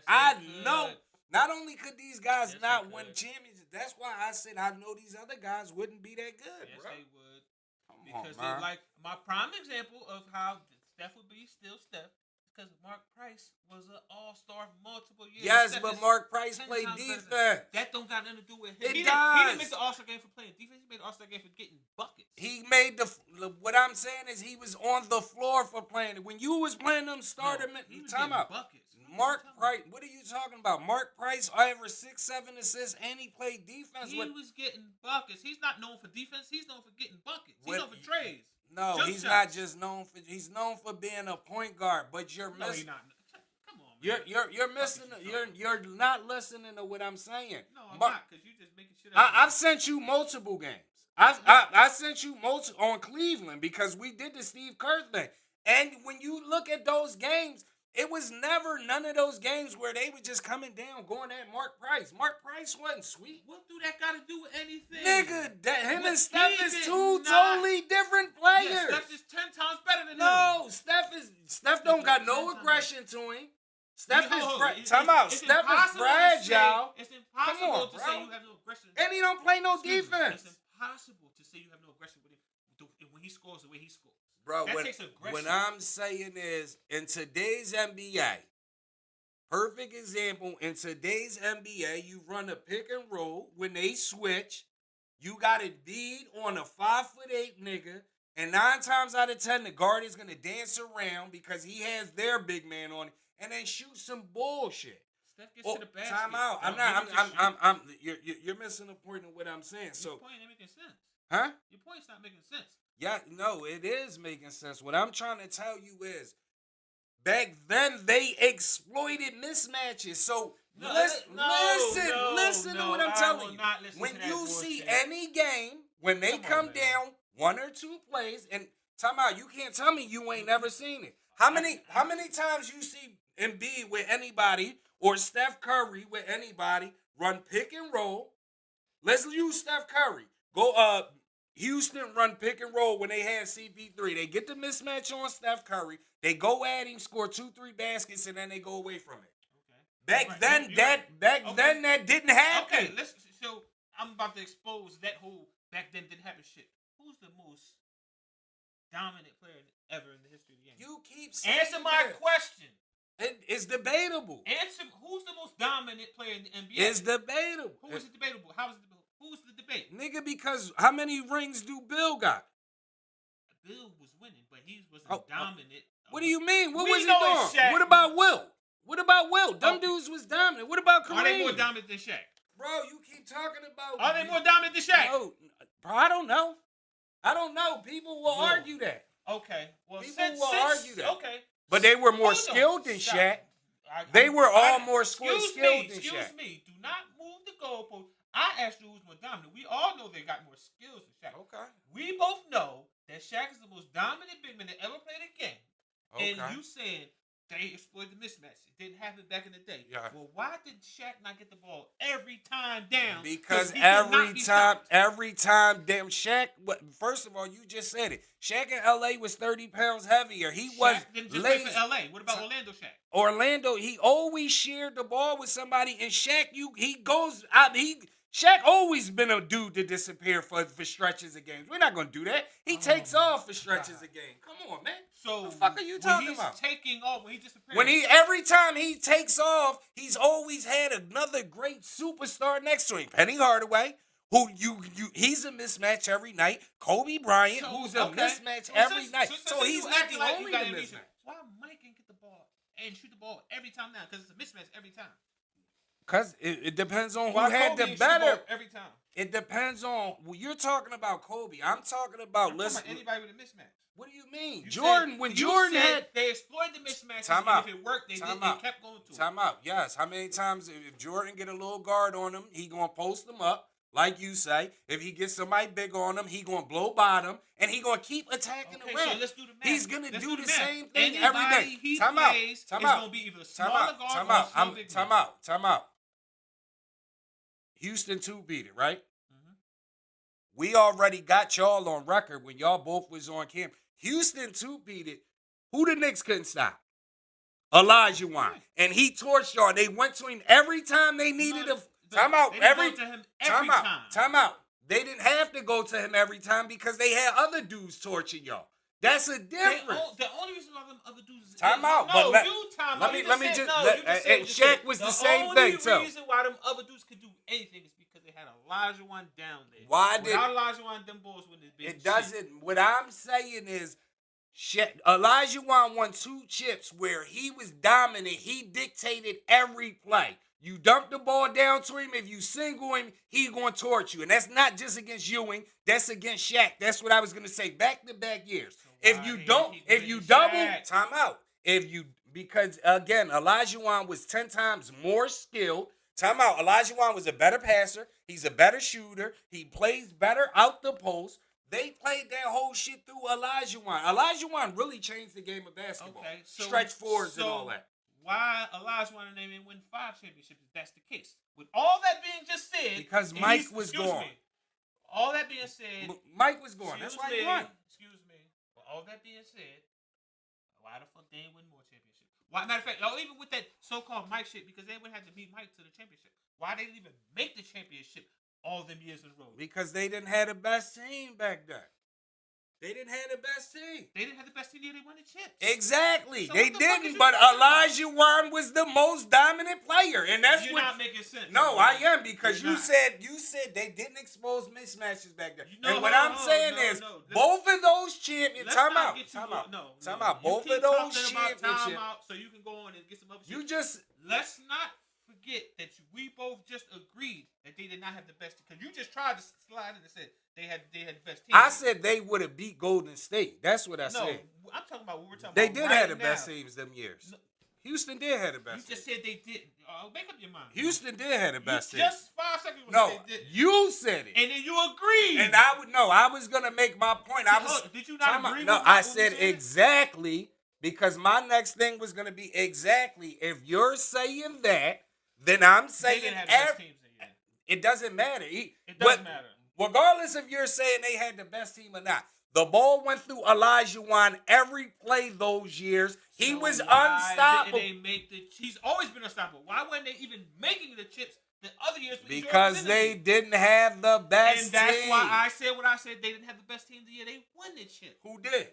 know. Not only could these guys not win championships, that's why I said I know these other guys wouldn't be that good, yes, bro. They would. Come Because on, they like my prime example of how Steph would be still Steph. Because Mark Price was an all-star for multiple years. Yes, Steph but Mark Price played defense. That don't got nothing to do with him. He didn't make the all-star game for playing defense. He made the all-star game for getting buckets. He made what I'm saying is he was on the floor for playing it. When you was playing them starter, time out. Buckets. Mark Price, what are you talking about? Mark Price averaged 6, 7 assists, and he played defense. He was getting buckets. He's not known for defense. He's known for getting buckets. He's known for trades. No, he's not just known for. He's known for being a point guard. But you're missing. No, he's not. Come on, man. You're missing. You're not listening to what I'm saying. No, I'm not, because you just making shit up. I've sent you multiple games. I sent you multiple on Cleveland because we did the Steve Kerr thing. And when you look at those games, it was never none of those games where they were just coming down, going at Mark Price. Mark Price wasn't sweet. What do that got to do with anything? Nigga, him and Steph is 2 totally different players. Yeah, Steph is 10 times better than him. No, Steph don't got no aggression to him. Steph is fragile. It's impossible to say you have no aggression. And he don't play no defense. It's impossible to say you have no aggression with him when he scores the way he scores. Bro, that takes aggression. What I'm saying is, in today's NBA, perfect example, in today's NBA, you run a pick and roll. When they switch, you got a bead on a 5'8" nigga, and 9 times out of 10, the guard is going to dance around because he has their big man on it, and then shoot some bullshit. Steph gets to the basket. Time out. You're missing the point of what I'm saying. So your point ain't making sense. Huh? Your point's not making sense. Yeah, no, it is making sense. What I'm trying to tell you is, back then they exploited mismatches. So listen to what I'm telling you. When you see any game, when they come down 1 or 2 plays, and time out, you can't tell me you ain't never seen it. How many times you see Embiid with anybody or Steph Curry with anybody run pick and roll? Let's use Steph Curry. Go Houston run pick and roll when they had CP3. They get the mismatch on Steph Curry. They go at him, score 2-3 baskets, and then they go away from it. Okay. Back then that didn't happen. Okay, so I'm about to expose that whole back then didn't happen shit. Who's the most dominant player ever in the history of the game? You keep saying Answer my question. It's debatable. Answer. Who's the most dominant player in the NBA? It's debatable. Who is it debatable? How is it debatable? Who's the debate? Nigga, because how many rings do Bill got? Bill was winning, but he wasn't dominant. What do you mean? What was he know doing? What about Will? What about Will? Them dudes was dominant. What about Kareem? Are they more dominant than Shaq? Bro, you keep talking about... Are they more dominant than Shaq? No, bro, I don't know. People will argue that. Okay. Well, People will argue that. Okay. But they were more skilled than Shaq. They were all more skilled than Shaq. Excuse me. Do not move the goalpost. I asked you who's more dominant. We all know they got more skills than Shaq. Okay. We both know that Shaq is the most dominant big man that ever played a game. Okay. And you said they exploited the mismatch. It didn't happen back in the day. Yeah. Well, why did Shaq not get the ball every time down? Because every time, damn Shaq. First of all, you just said it. Shaq in LA was 30 pounds hevier. Shaq didn't just play for LA. What about Orlando Shaq? Orlando, he always shared the ball with somebody, and Shaq, Shaq always been a dude to disappear for stretches of games. We're not gonna do that. He takes off for stretches of games. Come on, man. So what the fuck are you talking about? Taking off, when he disappears. Every time he takes off, he's always had another great superstar next to him. Penny Hardaway, who he's a mismatch every night. Kobe Bryant, who's a mismatch every night. So he's not the only mismatch. Why Mike can get the ball and shoot the ball every time now? Because it's a mismatch every time. Because it depends on who had the better. Every time. It depends on. Well, you're talking about Kobe. I'm talking about. Anybody with a mismatch. What do you mean? Jordan had. They exploited the mismatches, Time out. If it worked, they kept going to it. Time out. Yes. How many times if Jordan get a little guard on him, he going to post them up, like you say. If he gets somebody big on him, he going to blow bottom, and he going to keep attacking the rim. So let's do the math. He's going to do the same thing Anybody every day. He Time plays out. is going to be either a smaller guard or a small big man. Time out. Houston 2 beat it, right? Mm-hmm. We already got y'all on record when y'all both was on camp. Houston 2 beat it. Who the Knicks couldn't stop? Elijah Wan. And he torched y'all. They went to him every time they needed a... Time out. Time out. They didn't have to go to him every time because they had other dudes torching y'all. That's a difference. The only reason why them other dudes... Time out. No, but time out. Let me just... And Shaq was the same thing, too. The only reason why them other dudes could do anything is because they had Elijah Wan down there. Without Elijah Wan, them boys wouldn't have been. It doesn't. What I'm saying is, Elijah Wan won 2 chips where he was dominant. He dictated every play. You dump the ball down to him. If you single him, he going to torch you. And that's not just against Ewing. That's against Shaq. That's what I was going to say. Back-to-back years. So if you double, time out. Because again, Elijah Wan was 10 times more skilled. Time out. Elijah Wan was a better passer. He's a better shooter. He plays better out the post. They played that whole shit through Elijah Wan. Elijah Wan really changed the game of basketball. Okay, Stretch fours and all that. Why Elijah Wan and they win 5 championships if that's the case? With all that being just said... Because Mike was gone. All that being said... Mike was gone. That's why he won. Excuse me. With all that being said, why the fuck they ain't win more championships? Matter of fact, even with that so-called Mike shit, because they would have to beat Mike to the championship. Why they didn't even make the championship all them years in a row? Because they didn't have the best team back then. They didn't have the best team. They didn't have the best team. They won the chips. Exactly. So they didn't. But Elijah Wan was the most dominant player, and that's You're not making sense. No, I am because you said they didn't expose mismatches back then. And what I'm saying is both of those champions. Time out. Both of those championships. So you can go on and get some other shit. You just let's not forget that we both just agreed that they did not have the best. Because you just tried to slide in and said they had the best team. I said they would have beat Golden State. That's what I said. No, I'm talking about what we're talking They about. did have the best teams them years. No, Houston did have the best. You just said they didn't. Make up your mind. Houston did have the best team. Just 5 seconds ago. No, you said it, and then you agreed. And I was gonna make my point. Did you not agree? No, I said exactly. Because my next thing was going to be exactly, if you're saying that, then I'm saying it doesn't matter. It doesn't matter. Regardless if you're saying they had the best team or not. The ball went through Olajuwon every play those years. He was unstoppable. He's always been unstoppable. Why weren't they even making the chips the other years? Because they didn't have the best team. And that's why I said what I said. They didn't have the best team the year they won the chip. Who did?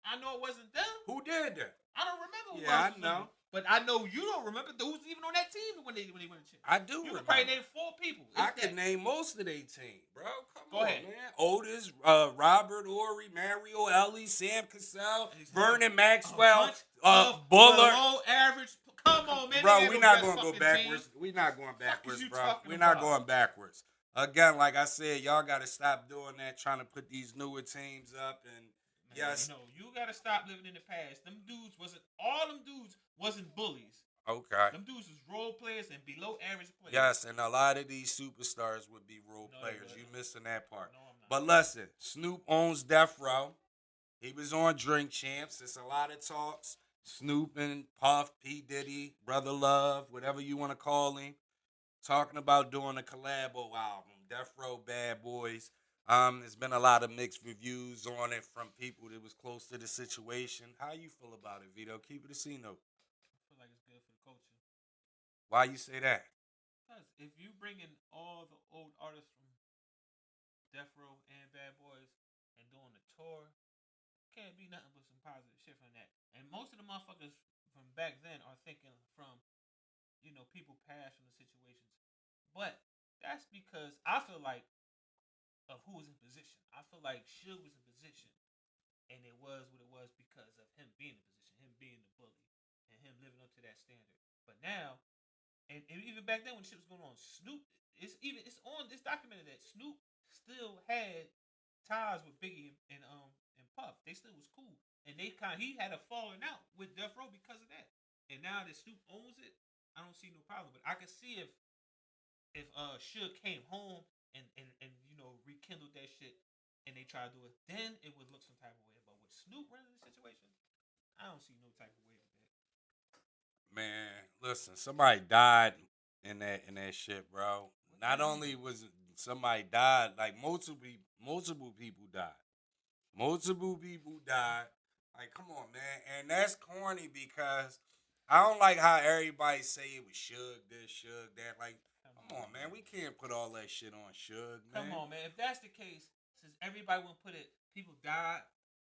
I know it wasn't them. Who did that? I don't remember. Yeah, I know. But I know you don't remember who's even on that team when they won the chip. I do remember. You can probably name 4 people. I can name most of their team, bro. Go ahead, man. Otis, Robert Horry, Mario Ellie, Sam Cassell, Vernon Maxwell, Buller. Below average. Come on, man. Bro, we're not going to go backwards. We're not going backwards, bro. We're not going backwards. Again, like I said, y'all got to stop doing that, trying to put these newer teams up. And yes. No, you got to stop living in the past. All them dudes wasn't bullies. Okay. Them dudes was role players and below average players. Yes, and a lot of these superstars would be role players. You missing that part. No, I'm not. But listen, Snoop owns Deathrow. He was on Drink Champs. It's a lot of talks. Snoop and Puff, P. Diddy, Brother Love, whatever you want to call him, talking about doing a collabo album, Deathrow Bad Boys. There's been a lot of mixed reviews on it from people that was close to the situation. How you feel about it, Vito? Keep it a scene, though. I feel like it's good for the culture. Why you say that? Because if you bring in all the old artists from Deathrow and Bad Boys and doing a tour, can't be nothing but some positive shit from that. And most of the motherfuckers from back then are thinking from, people past from the situations. But that's because I feel like of who was in position. I feel like Suge was in position, and it was what it was because of him being in position, him being the bully, and him living up to that standard. But now, and even back then when shit was going on, Snoop, it's documented that Snoop still had ties with Biggie and Puff. They still was cool, and he had a falling out with Deathrow because of that. And now that Snoop owns it, I don't see no problem. But I can see if Suge came home and rekindled that shit, and they try to do it, then it would look some type of way. But with Snoop running the situation, I don't see no type of way with that. Man, listen, somebody died in that shit, bro. Not only was somebody died, like multiple people died. Multiple people died. Like, come on, man. And that's corny because I don't like how everybody say it was Suge this, Suge that. Like, come on, man. We can't put all that shit on Suge, man. Come on, man. If that's the case, since everybody won't put it, people died,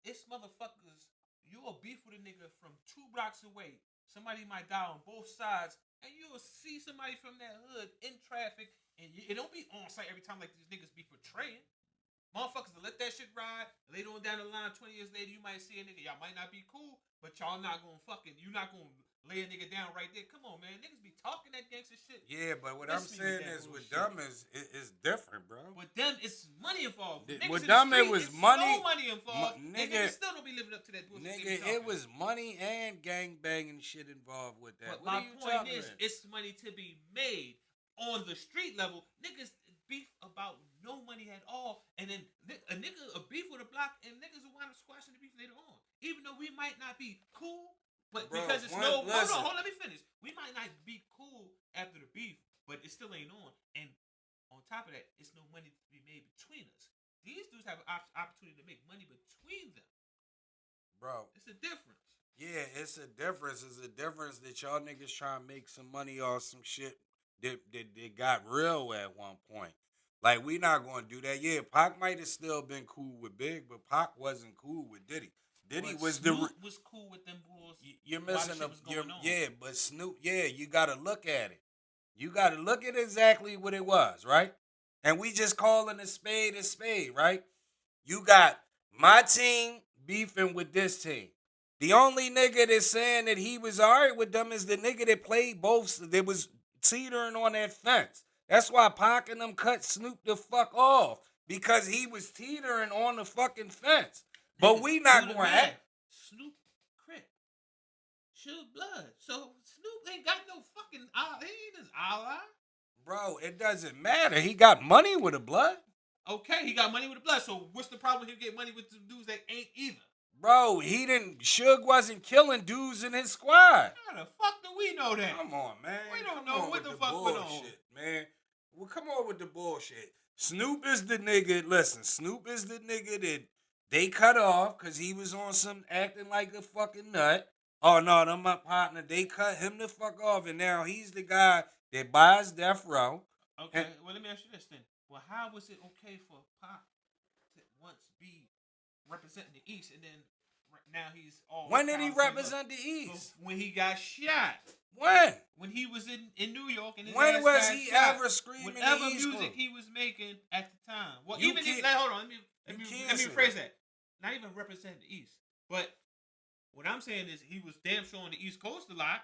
it's motherfuckers. You will beef with a nigga from 2 blocks away. Somebody might die on both sides, and you'll see somebody from that hood in traffic, and it don't be on site every time like these niggas be portraying. Motherfuckers will let that shit ride. Later on down the line, 20 years later, you might see a nigga. Y'all might not be cool, but y'all not gonna you're not gonna lay a nigga down right there. Come on, man. Niggas be talking that gangster shit. Yeah, but what I'm saying is with them is different, bro. With them, it's money involved. With them, it was money. No money involved. Nigga, still don't be living up to that bullshit. Nigga, it was money and gang banging shit involved with that. But my point is, it's money to be made on the street level. Niggas beef about no money at all, and then a beef with a block, and niggas will wind up squashing the beef later on. Even though we might not be cool, but bro, because it's hold on, let me finish. We might not be cool after the beef, but it still ain't on. And on top of that, it's no money to be made between us. These dudes have an opportunity to make money between them. Bro, it's a difference. Yeah, it's a difference. It's a difference that y'all niggas trying to make some money off some shit that got real at one point. Like, we not going to do that. Yeah, Pac might have still been cool with Big, but Pac wasn't cool with Diddy. Diddy but was Snoop was cool with them boys. You're missing yeah, but Snoop, you got to look at it. You got to look at exactly what it was, right? And we just calling a spade, right? You got my team beefing with this team. The only nigga that's saying that he was all right with them is the nigga that played both. That was teetering on that fence. That's why Pac and them cut Snoop the fuck off. Because he was teetering on the fucking fence. But we not going to act. Snoop Crip. Suge Blood. So Snoop ain't got no fucking he ain't his ally. Bro, it doesn't matter. He got money with the blood. Okay, he got money with the blood. So what's the problem with him getting money with the dudes that ain't either? Bro, Suge wasn't killing dudes in his squad. How the fuck do we know that? Come on, man. We don't know what the fuck went on. Man. Well, come on with the bullshit. Snoop is the nigga. Listen, Snoop is the nigga that they cut off because he was on some acting like a fucking nut. Oh, no, them my partner. They cut him the fuck off, and now he's the guy that buys Deathrow. Okay, well, let me ask you this then. Well, how was it okay for Pac to once be representing the East, and then now he's all... When did he represent the East? When he got shot. When? When he was in New York. And when was he ever screaming whatever the East music he was making at the time. Well, you even if... Hold on, let me rephrase that. Not even representing the East. But what I'm saying is he was damn sure on the East Coast a lot.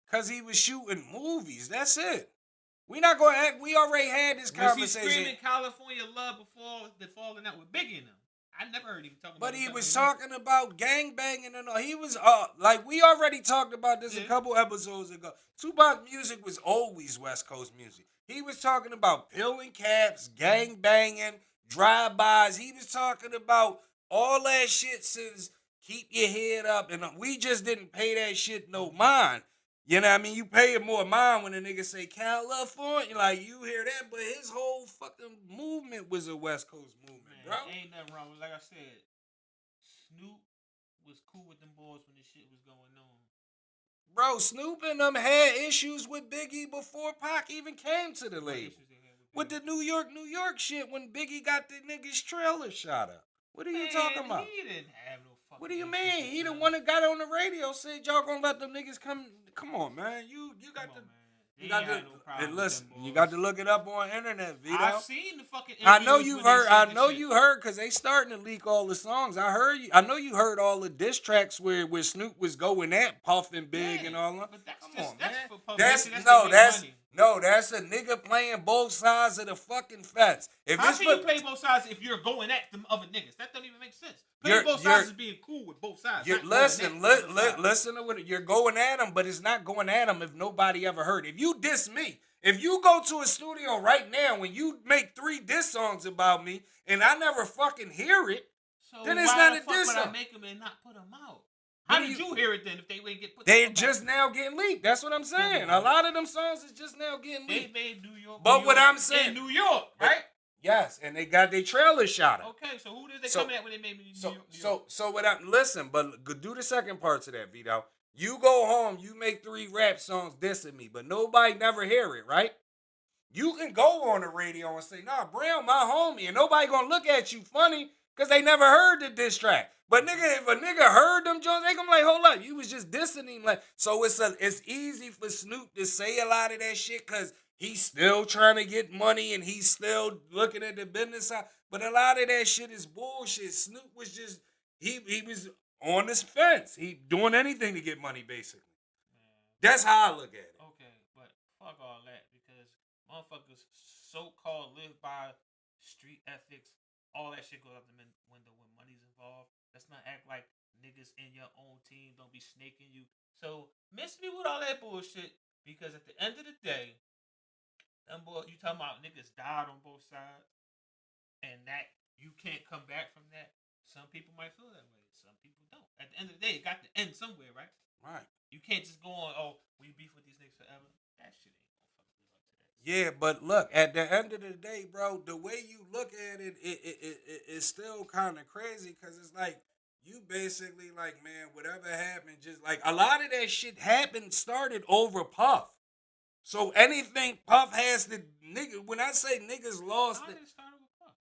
Because he was shooting movies. That's it. We not going to act. We already had this conversation. Was he screaming California Love before the falling out with Biggie and them? I never heard him talking about. But he was talking about gangbanging and all. He was like we already talked about this a couple episodes ago. Tupac music was always West Coast music. He was talking about peeling caps, gangbanging, drive-bys. He was talking about all that shit since keep your head up, and we just didn't pay that shit no mind. You know what I mean? You pay it more mind when a nigga say California, like you hear that, but his whole fucking movement was a West Coast movement, bro. Ain't nothing wrong with, like I said, Snoop was cool with them boys when this shit was going on. Bro, Snoop and them had issues with Biggie before Pac even came to the label. With the New York shit when Biggie got the nigga's trailer shot up. What are you talking about? He didn't have no fucking... What do you mean? He the one that got on the radio said y'all gonna let them niggas come. Come on, man. You got to. You got to. And listen, you got to look it up on internet, Vito. I've seen the fucking. I know you heard. I know you heard because they starting to leak all the songs. I heard you. I know you heard all the diss tracks where Snoop was going at Puff and Big and all that. But that's Come just, on, that's man. for publicity. That's a nigga playing both sides of the fucking fence. How can you play both sides if you're going at them other niggas? That doesn't even make sense. Playing both sides is being cool with both sides. Listen to what you're going at them, but it's not going at them if nobody ever heard. If you diss me, if you go to a studio right now and you make 3 diss songs about me and I never fucking hear it, then it's not a diss song. Why would I make them and not put them out? How did you hear it then if they wouldn't get put? They just now getting leaked. That's what I'm saying. A lot of them songs is just now getting leaked. They made New York. But what I'm saying, in New York, right? Yes, and they got their trailer shot up. Okay, so who did they come at when they made me New York? So what I'm listen, but do the second part to that, Vito. You go home, you make 3 rap songs dissing me, but nobody never hear it, right? You can go on the radio and say, nah, Brown, my homie, and nobody gonna look at you funny because they never heard the diss track. But nigga, if a nigga heard them Jones, they gonna be like, hold up, you was just dissing him. Like, so it's easy for Snoop to say a lot of that shit because he's still trying to get money and he's still looking at the business side. But a lot of that shit is bullshit. Snoop was just, he was on this fence. He doing anything to get money, basically. That's how I look at it. Okay, but fuck all that because motherfuckers so-called live by street ethics. All that shit goes out the window when money's involved. Let's not act like niggas in your own team don't be snaking you. So miss me with all that bullshit because at the end of the day, them boy, you talking about niggas died on both sides, and that you can't come back from that. Some people might feel that way. Some people don't. At the end of the day, it got to end somewhere, right? Right. You can't just go on, oh, we beef with these niggas forever. That shit ain't gonna fucking live up to that. Yeah, but look, at the end of the day, bro, the way you look at it, it's still kind of crazy because it's like you basically like, man, whatever happened, just like a lot of that shit started over Puff. So anything Puff has to nigga, when I say niggas lost it,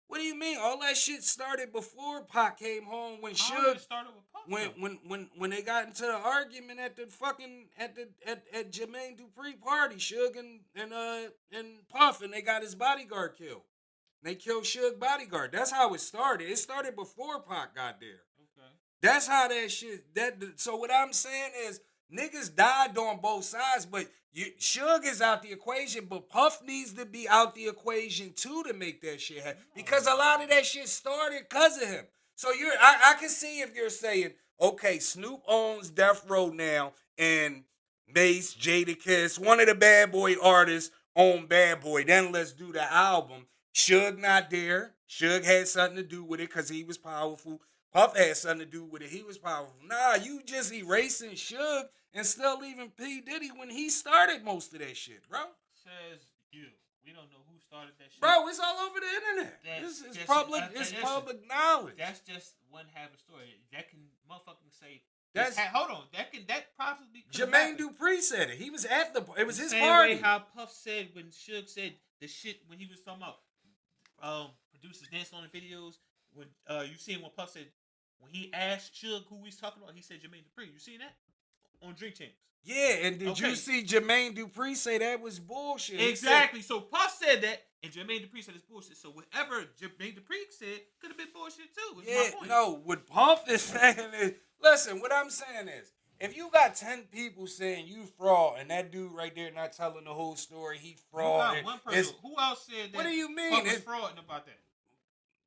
what do you mean? All that shit started before Pac came home when Suge started with Puff, when they got into the argument at the fucking at Jermaine Dupri party, Suge and Puff, and they got his bodyguard killed. They killed Suge bodyguard. That's how it started. It started before Pac got there. Okay. That's how that shit so what I'm saying is niggas died on both sides, but Suge is out the equation, but Puff needs to be out the equation too to make that shit happen. Because a lot of that shit started because of him. So I can see if you're saying, okay, Snoop owns Deathrow now, and Mace, Jadakiss, one of the Bad Boy artists own Bad Boy. Then let's do the album. Suge not there. Suge had something to do with it because he was powerful. Puff had something to do with it. He was powerful. Nah, you just erasing Suge and still leaving P. Diddy when he started most of that shit, bro. Says you. We don't know who started that shit. Bro, it's all over the internet. It's public. It's public knowledge. That's just one half of the story. That can motherfucking say. Hold on. That possibly. Jermaine Dupri said it. He was at the. It was his same party. Way how Puff said when Suge said the shit when he was talking about producers dancing on the videos. When you seen what Puff said when he asked Suge who he's talking about, he said Jermaine Dupri. You seen that on Drink Champs? Yeah, and did you see Jermaine Dupri say that was bullshit? Exactly. So Puff said that, and Jermaine Dupri said it's bullshit. So whatever Jermaine Dupri said could have been bullshit too. Yeah, no. What Puff is saying is, listen. What I'm saying is, if you got 10 people saying you fraud, and that dude right there not telling the whole story, he fraud. One person. Who else said that? What do you mean? Puff was frauding about that.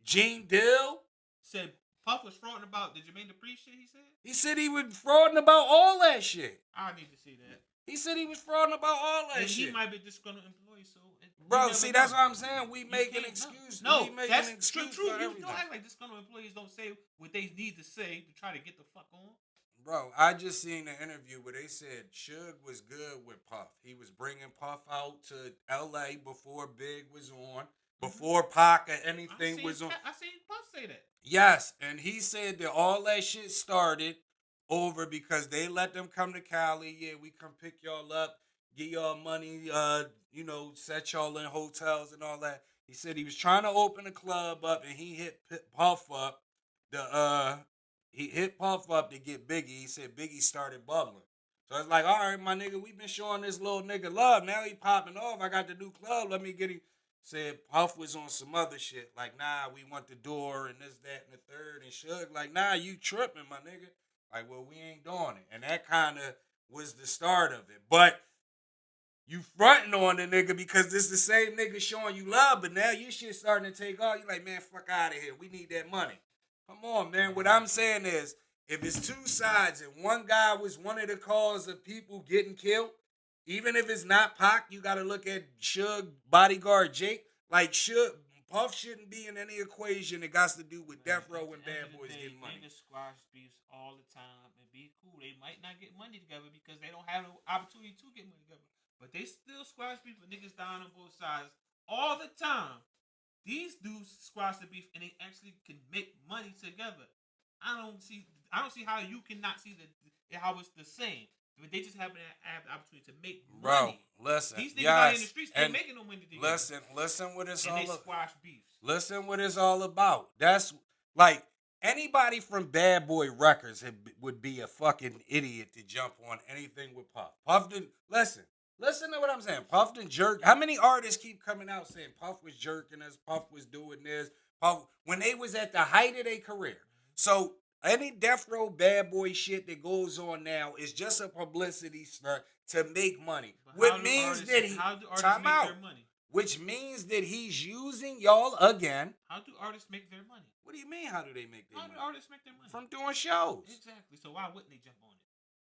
Gene Dill said Puff was frauding about the Jermaine Dupri shit. He said he was frauding about all that shit. I need to see that. He said he was frauding about all that and shit. He might be disgruntled employee, so. Bro, see, that's what I'm saying. We make an excuse. No, we make that's an excuse true. for everything. You don't act like disgruntled employees don't say what they need to say to try to get the fuck on. Bro, I just seen an interview where they said Suge was good with Puff. He was bringing Puff out to L.A. before Big was on, before Pac or anything was on. I seen Puff say that. Yes, and he said that all that shit started over because they let them come to Cali. Yeah, we come pick y'all up, give y'all money, set y'all in hotels and all that. He said he was trying to open the club up and he hit Puff up. He hit Puff up to get Biggie. He said Biggie started bubbling. So it's like, all right, my nigga, we been showing this little nigga love. Now he popping off. I got the new club. Let me get him. Said Puff was on some other shit. Like, nah, we want the door and this, that, and the third. And Suge, like, nah, you tripping, my nigga. Like, well, we ain't doing it. And that kind of was the start of it. But you fronting on the nigga because this the same nigga showing you love. But now your shit starting to take off. You like, man, fuck out of here. We need that money. Come on, man. What I'm saying is, if it's two sides and one guy was one of the cause of people getting killed, even if it's not Pac, you got to look at Suge, bodyguard Jake. Like, Puff shouldn't be in any equation that got to do with Deathrow and Bad Boys getting money. Niggas squash beefs all the time and be cool. They might not get money together because they don't have no opportunity to get money together. But they still squash beef with niggas dying on both sides all the time. These dudes squash the beef and they actually can make money together. I don't see how you cannot see how it's the same. But they just happen to have the opportunity to make money. Bro, listen. These niggas out in the streets ain't making no money together. Listen what it's and all they about. squash beefs. Listen what it's all about. That's like anybody from Bad Boy Records would be a fucking idiot to jump on anything with Puff. Puff didn't listen to what I'm saying. Puff didn't jerk. How many artists keep coming out saying Puff was jerking us, Puff was doing this, Puff when they was at the height of their career. So any Deathrow Bad Boy shit that goes on now is just a publicity stunt to make money. Which means that Which means that he's using y'all again. How do artists make their money? What do you mean? How do they make their money? How do artists make their money? From doing shows. Exactly. So why wouldn't they jump on it?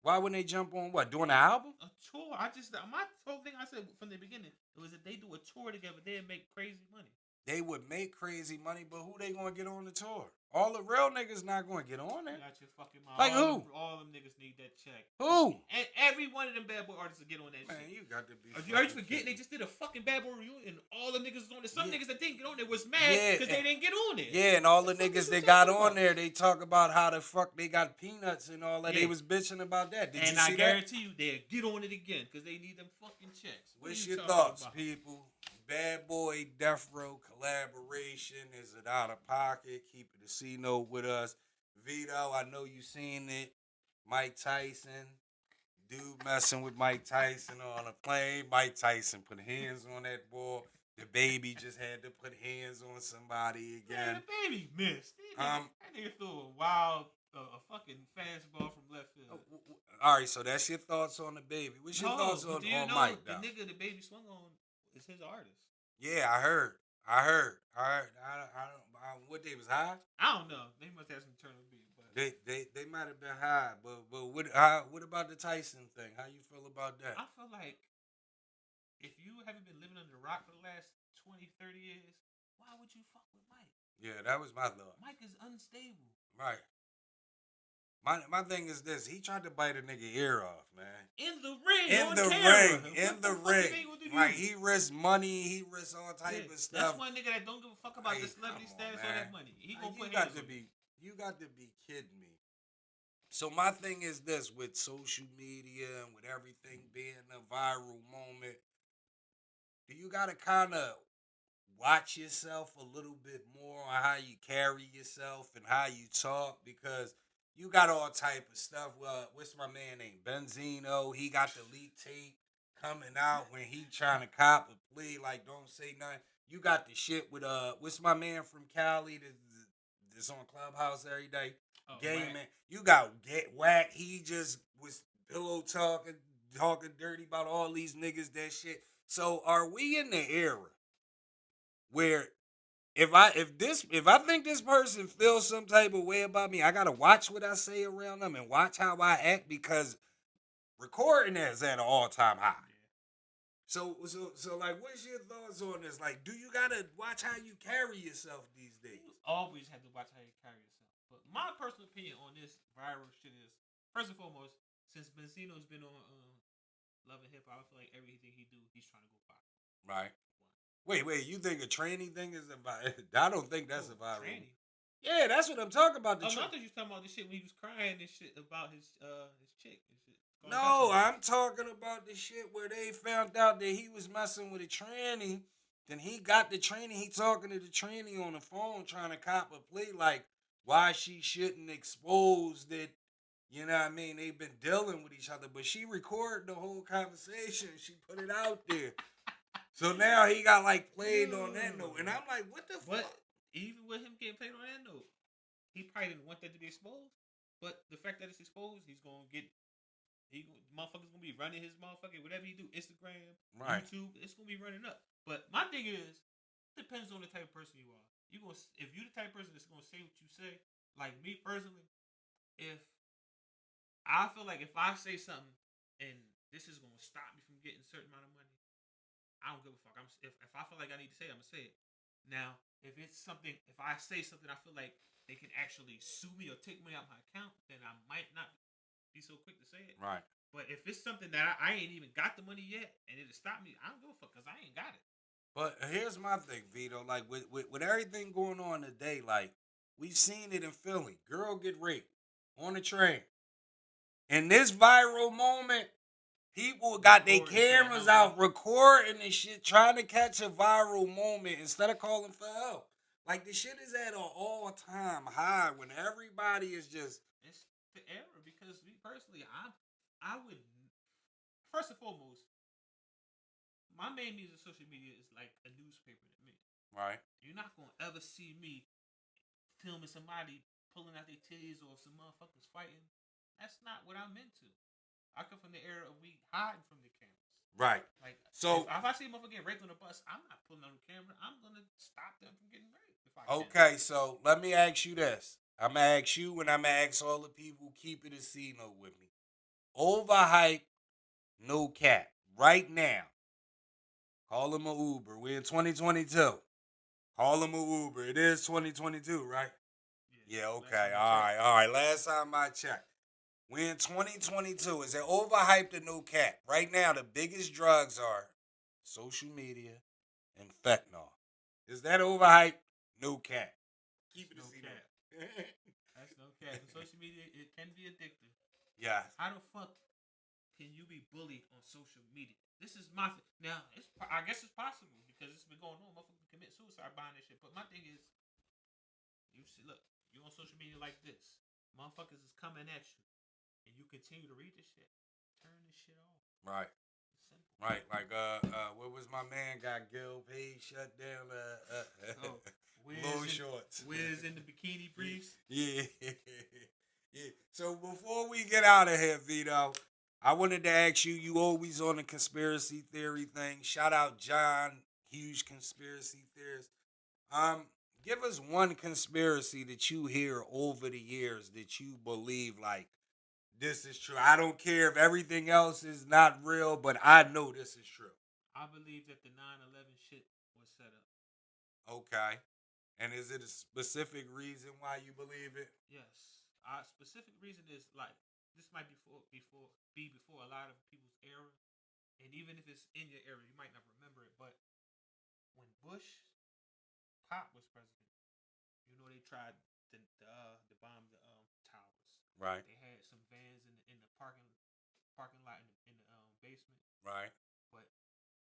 Why wouldn't they jump on what? Doing an album? A tour. My whole thing I said from the beginning was that they do a tour together, they'd make crazy money. They would make crazy money, but who they gonna get on the tour? All the real niggas not gonna get on there. You got your fucking mind. Like who? All them niggas need that check. Who? And every one of them Bad Boy artists will get on that shit. Man, you got to be. Are you forgetting they just did a fucking Bad Boy reunion and all the niggas was on there? Some niggas that didn't get on there was mad because they didn't get on there. Yeah, and all the niggas that got on there, they talk about how the fuck they got peanuts and all that. Yeah. They was bitching about that. Did you see that? And I guarantee you they'll get on it again because they need them fucking checks. What's your thoughts, people? Bad Boy Deathrow collaboration. Is it out of pocket? Keep it a C note with us. Vito, I know you seen it. Mike Tyson. Dude messing with Mike Tyson on a plane. Mike Tyson put hands on that boy. DaBaby just had to put hands on somebody again. Yeah, DaBaby missed. That nigga threw a wild a fucking fastball from left field. All right, so that's your thoughts on DaBaby. What's your thoughts on Mike? The nigga DaBaby swung on is his artist. Yeah, I heard. I don't. What they was high? I don't know. They must have some internal beef, but They might have been high. But what about the Tyson thing? How you feel about that? I feel like if you haven't been living under a rock for the last 20, 30 years, why would you fuck with Mike? Yeah, that was my thought. Mike is unstable. Right. My thing is this. He tried to bite a nigga ear off, man. In the ring. In the ring. Like, he risked money. He risked all type of stuff. That's one nigga that don't give a fuck about the celebrity status or that money. He gonna put hands on you. You got to be kidding me. So my thing is this, with social media and with everything being a viral moment, do you got to kind of watch yourself a little bit more on how you carry yourself and how you talk? Because you got all type of stuff. What's my man named Benzino? He got the leak tape coming out when he trying to cop a plea, like, don't say nothing. You got the shit with what's my man from Cali that's on Clubhouse every day? Gaming. Wack. You got Wack. He just was pillow talking dirty about all these niggas, that shit. So are we in the era where if I think this person feels some type of way about me, I gotta watch what I say around them and watch how I act, because recording is at an all-time high. So like, what's your thoughts on this? Like, do you gotta watch how you carry yourself these days? You always have to watch how you carry yourself. But my personal opinion on this viral shit is, first and foremost, since Benzino's been on Love and Hip Hop, I feel like everything he do, he's trying to go viral. Right. Wait, you think a tranny thing is a viral? I don't think that's a viral. Tranny? Yeah, that's what I'm talking about. I thought you was talking about the shit when he was crying and shit about his chick and shit. No, I'm talking about the shit where they found out that he was messing with a tranny. Then he got the tranny. He talking to the tranny on the phone trying to cop a plea, like why she shouldn't expose that, you know what I mean, they've been dealing with each other. But she recorded the whole conversation. She put it out there. So now he got like played on that note. And I'm like, what the fuck? Even with him getting played on that note, he probably didn't want that to be exposed. But the fact that it's exposed, motherfucker's gonna be running his motherfucking whatever he do, Instagram, right, YouTube, it's gonna be running up. But my thing is, it depends on the type of person you are. If you the type of person that's gonna say what you say, like me personally, if I feel like if I say something and this is gonna stop me from getting a certain amount of money, I don't give a fuck. If I feel like I need to say it, I'm gonna say it. Now, if I say something I feel like they can actually sue me or take money out my account, then I might not be so quick to say it. Right. But if it's something that I ain't even got the money yet and it'll stop me, I don't give a fuck because I ain't got it. But here's my thing, Vito. Like, with everything going on today, like, we've seen it in Philly. Girl get raped on the train. In this viral moment, people got their cameras out recording and shit, trying to catch a viral moment instead of calling for help. Like, the shit is at an all-time high when everybody is just... It's the error, because me personally, I would... First and foremost, my main means of social media is like a newspaper to me. Right. You're not going to ever see me filming somebody pulling out their titties or some motherfuckers fighting. That's not what I'm into. I come from the era of we hiding from the cameras. Right. Like, so if I see a motherfucker getting raped on the bus, I'm not pulling on the camera. I'm going to stop them from getting raped. Okay, so let me ask you this. I'm going to ask you and I'm going to ask all the people keep it a C-note with me. Overhype, no cap. Right now. Call him an Uber. We're in 2022. Call him an Uber. It is 2022, right? Yeah, okay. All right. Last time I checked. We're in 2022. Is it overhyped or no cap? Right now, the biggest drugs are social media and fentanyl. Is that overhyped? No cap. Keep it a C. That's no cap. Social media, it can be addictive. Yeah. How the fuck can you be bullied on social media? This is my now. I guess it's possible because it's been going on. Motherfuckers commit suicide buying this shit. But my thing is, you see, look, you on social media like this. Motherfuckers is coming at you, and you continue to read this shit. Turn this shit off. Right. Right. Like what was my man got Gil Page shut down? Low shorts. Wiz in the bikini briefs. Yeah. So before we get out of here, Vito, I wanted to ask you. You always on the conspiracy theory thing. Shout out John, huge conspiracy theorist. Um, Give us one conspiracy that you hear over the years that you believe like this is true. I don't care if everything else is not real, but I know this is true. I believe that the 9/11 shit was set up. Okay. And is it a specific reason why you believe it? Yes. Our specific reason is like this might be before a lot of people's era, and even if it's in your era, you might not remember it. But when Bush Pop was president, they tried to bomb the towers. Right. They had some vans in the parking lot in the basement. Right. But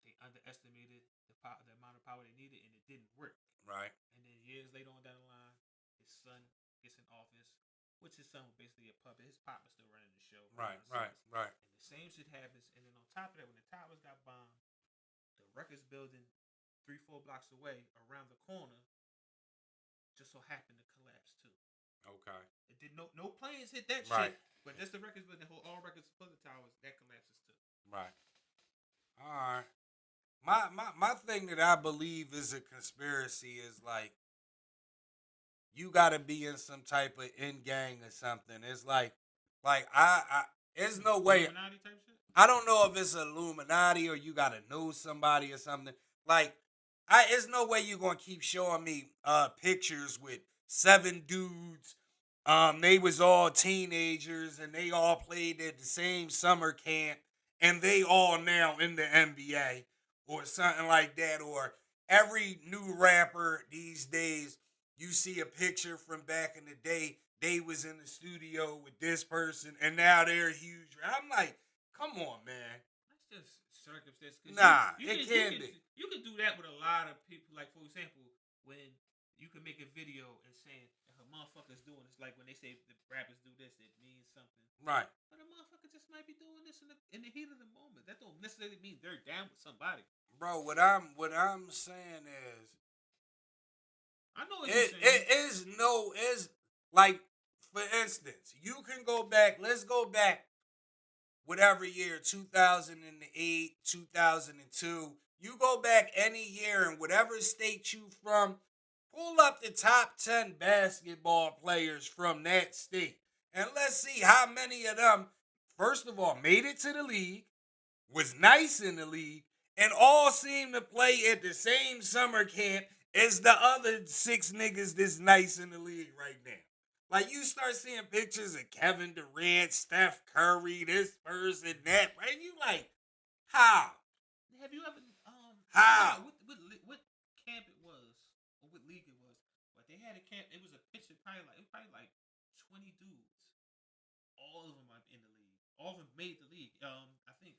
they underestimated the amount of power they needed, and it didn't work. Right. And then years later on down the line, his son gets in office, which his son was basically a puppet. His pop was still running the show. Right. Right. Right. And the same shit happens. And then on top of that, when the towers got bombed, the records building 3-4 blocks away around the corner just so happened to collapse too. Okay. It did no planes hit that Right. shit. But that's the records building, all records for the towers, that collapses too. Right. All right. My thing that I believe is a conspiracy is like you gotta be in some type of in gang or something. It's like I there's no way. Illuminati type shit? I don't know if it's Illuminati or you gotta know somebody or something. Like there's no way you're gonna keep showing me pictures with 7 dudes. They was all teenagers and they all played at the same summer camp and they all now in the NBA or something like that. Or every new rapper these days, you see a picture from back in the day. They was in the studio with this person and now they're huge. I'm like, come on, man. That's just circumstance. Nah, it can be. You can do that with a lot of people. Like, for example, when you can make a video and saying a motherfucker's doing this, like when they say the rappers do this, it means something. Right. But a motherfucker just might be doing this in the heat of the moment. That don't necessarily mean they're down with somebody. Bro, what I'm saying is, I know what you're saying. It is like, for instance, you can go back. Let's go back. Whatever year, 2008, 2002, you go back any year in whatever state you from, pull up the top 10 basketball players from that state. And let's see how many of them, first of all, made it to the league, was nice in the league, and all seem to play at the same summer camp as the other 6 niggas that's nice in the league right now. Like, you start seeing pictures of Kevin Durant, Steph Curry, this person, that, right? You like, how? Have you ever, how? What camp it was, or what league it was, but they had a camp, it was a picture, probably like 20 dudes. All of them are in the league. All of them made the league. I think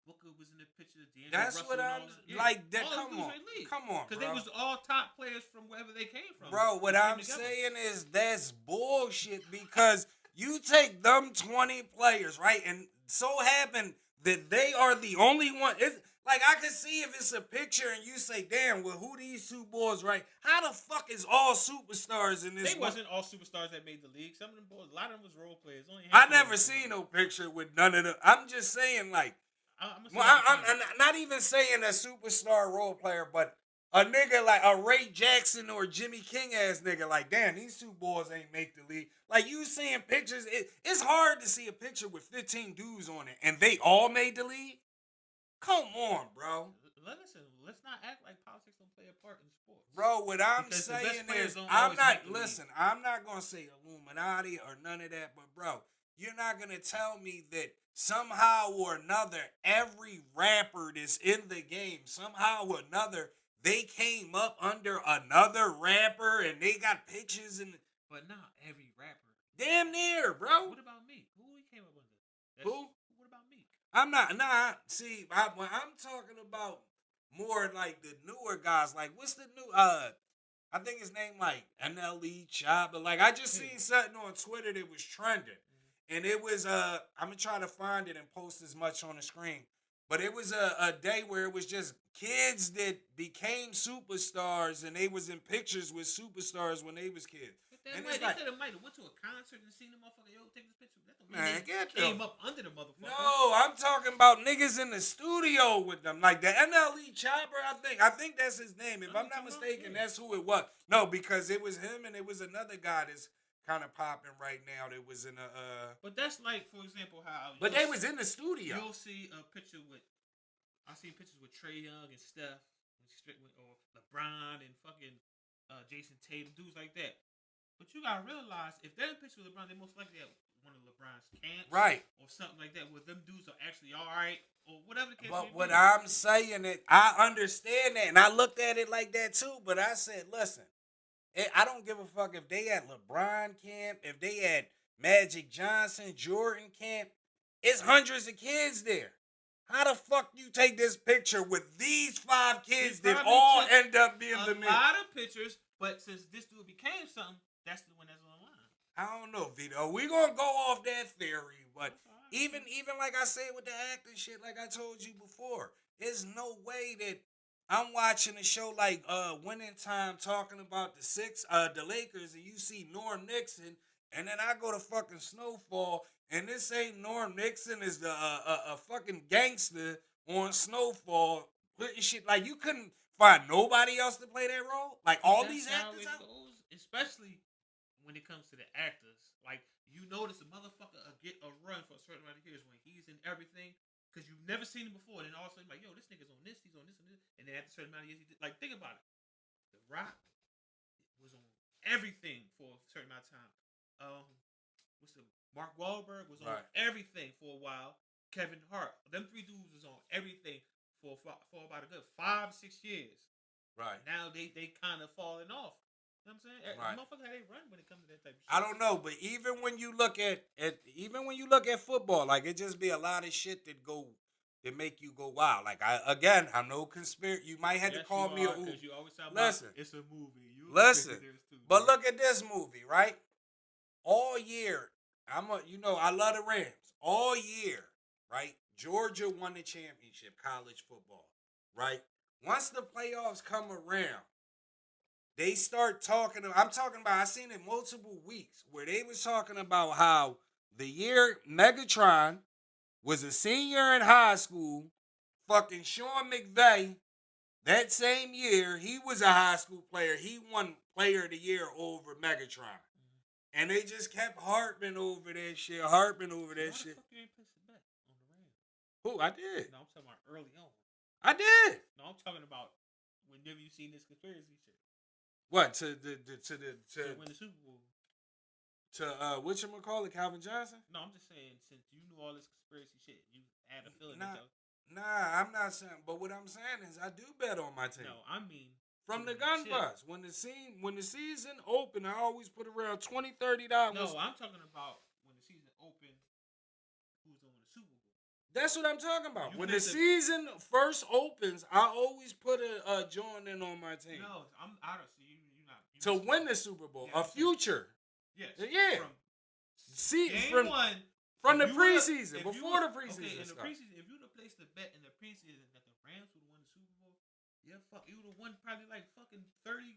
Booker was in the picture. That's Russell what I'm like. That, come on, because bro. they was all top players from wherever they came from. Bro, what I'm saying is that's bullshit because you take them 20 players, right, and so happen that they are the only one. It's, like, I can see if it's a picture and you say, damn, well, who these 2 boys, right? How the fuck is all superstars in this? They wasn't all superstars that made the league. Some of them boys, a lot of them was role players. I never seen no picture with none of them. I'm just saying, like, I'm not even saying a superstar role player, but a nigga like a Ray Jackson or Jimmy King ass nigga, like, damn, these 2 boys ain't make the league. Like, you seeing pictures, it's hard to see a picture with 15 dudes on it, and they all made the league? Come on, bro. Listen, let's not act like politics don't play a part in sports. Bro, what I'm saying is, I'm not going to say Illuminati or none of that, but bro, you're not going to tell me that somehow or another, every rapper that's in the game, somehow or another, they came up under another rapper and they got pictures and. But not every rapper. Damn near, bro. What about me? Who he came up under? Who? What about me? I'm not. Nah. See, when I'm talking about more like the newer guys. Like, what's the new? I think his name like NLE Chop. But like, I just seen something on Twitter that was trending, and it was I'm gonna try to find it and post as much on the screen. But it was a day where it was just kids that became superstars, and they was in pictures with superstars when they was kids. And they it's like, might have went to a concert and seen the motherfucker. Yo, take this picture. That don't mean man, they get came them. up under the motherfucker. No, I'm talking about niggas in the studio with them, like the NLE Chopper. I think that's his name. If I'm not mistaken, that's who it was. No, because it was him and it was another guy that's kind of popping right now. That was in a. But that's like, for example, how. But they was in the studio. You'll see a picture with. I seen pictures with Trae Young and Steph, or LeBron and fucking Jason Tatum, dudes like that. But you gotta realize, if they're in a picture with LeBron, they most likely at one of LeBron's camps, Right, or something like that, where them dudes are actually all right, or whatever the case may but what be. I'm saying is, I understand that, and I looked at it like that too. But I said, listen, I don't give a fuck if they at LeBron camp, if they at Magic Johnson, Jordan camp. It's hundreds of kids there. How the fuck you take this picture with these 5 kids that all end up being the men? A lot of pictures, but since this dude became something, that's the one that's online. I don't know, Vito. We gonna go off that theory, but even like I said with the acting shit, like I told you before, there's no way that I'm watching a show like Winning Time talking about the Lakers, and you see Norm Nixon, and then I go to fucking Snowfall, and this ain't Norm Nixon is the a fucking gangster on Snowfall putting shit, like you couldn't find nobody else to play that role, like all these actors out. Goes, especially when it comes to the actors. Like, you notice a motherfucker get a run for a certain amount of years when he's in everything, because you've never seen him before, and then all of a sudden, like, yo, this nigga's on this, he's on this and this, and then after a certain amount of years, like, think about it. The Rock was on everything for a certain amount of time. Mark Wahlberg was on everything for a while. Kevin Hart, them 3 dudes was on everything for about a good 5-6 years. Right. Now they kind of falling off. You know what I'm saying? Right. Motherfuckers how they run when it comes to that type of shit. I don't know, but even when you look at football, like it just be a lot of shit that make you go wow. Like I'm no conspiracy. You might have to call me a because you always talk about it's a movie. Listen, but look at this movie, right? All year, I love the Rams. All year, right? Georgia won the championship, college football, right? Once the playoffs come around, they start talking. I seen it multiple weeks where they was talking about how the year Megatron was a senior in high school, fucking Sean McVay, that same year, he was a high school player. He won Player of the Year over Megatron. And they just kept harping over that shit. Why the fuck you ain't place the bet on the Rams? Who? I did. No, I'm talking about early on. I did. No, I'm talking about whenever you seen this conspiracy shit. What? To win the Super Bowl. To whatchamacallit, Calvin Johnson? No, I'm just saying, since you knew all this conspiracy shit, you had a feeling Nah, I'm not saying, but what I'm saying is I do bet on my team. No, I mean from the gun bus. When the season opened, I always put around $20, $30. No, I'm talking about when the season opened, who's on the Super Bowl. That's what I'm talking about. When the season first opens, I always put a joint in on my team. No, I don't see you not to win the Super Bowl, a future. Yes. Yeah. Game one. From the preseason, before the preseason. Okay, in the preseason, if you would have placed the bet in the preseason that the Rams would have won the Super Bowl, you would have won probably like fucking $30,000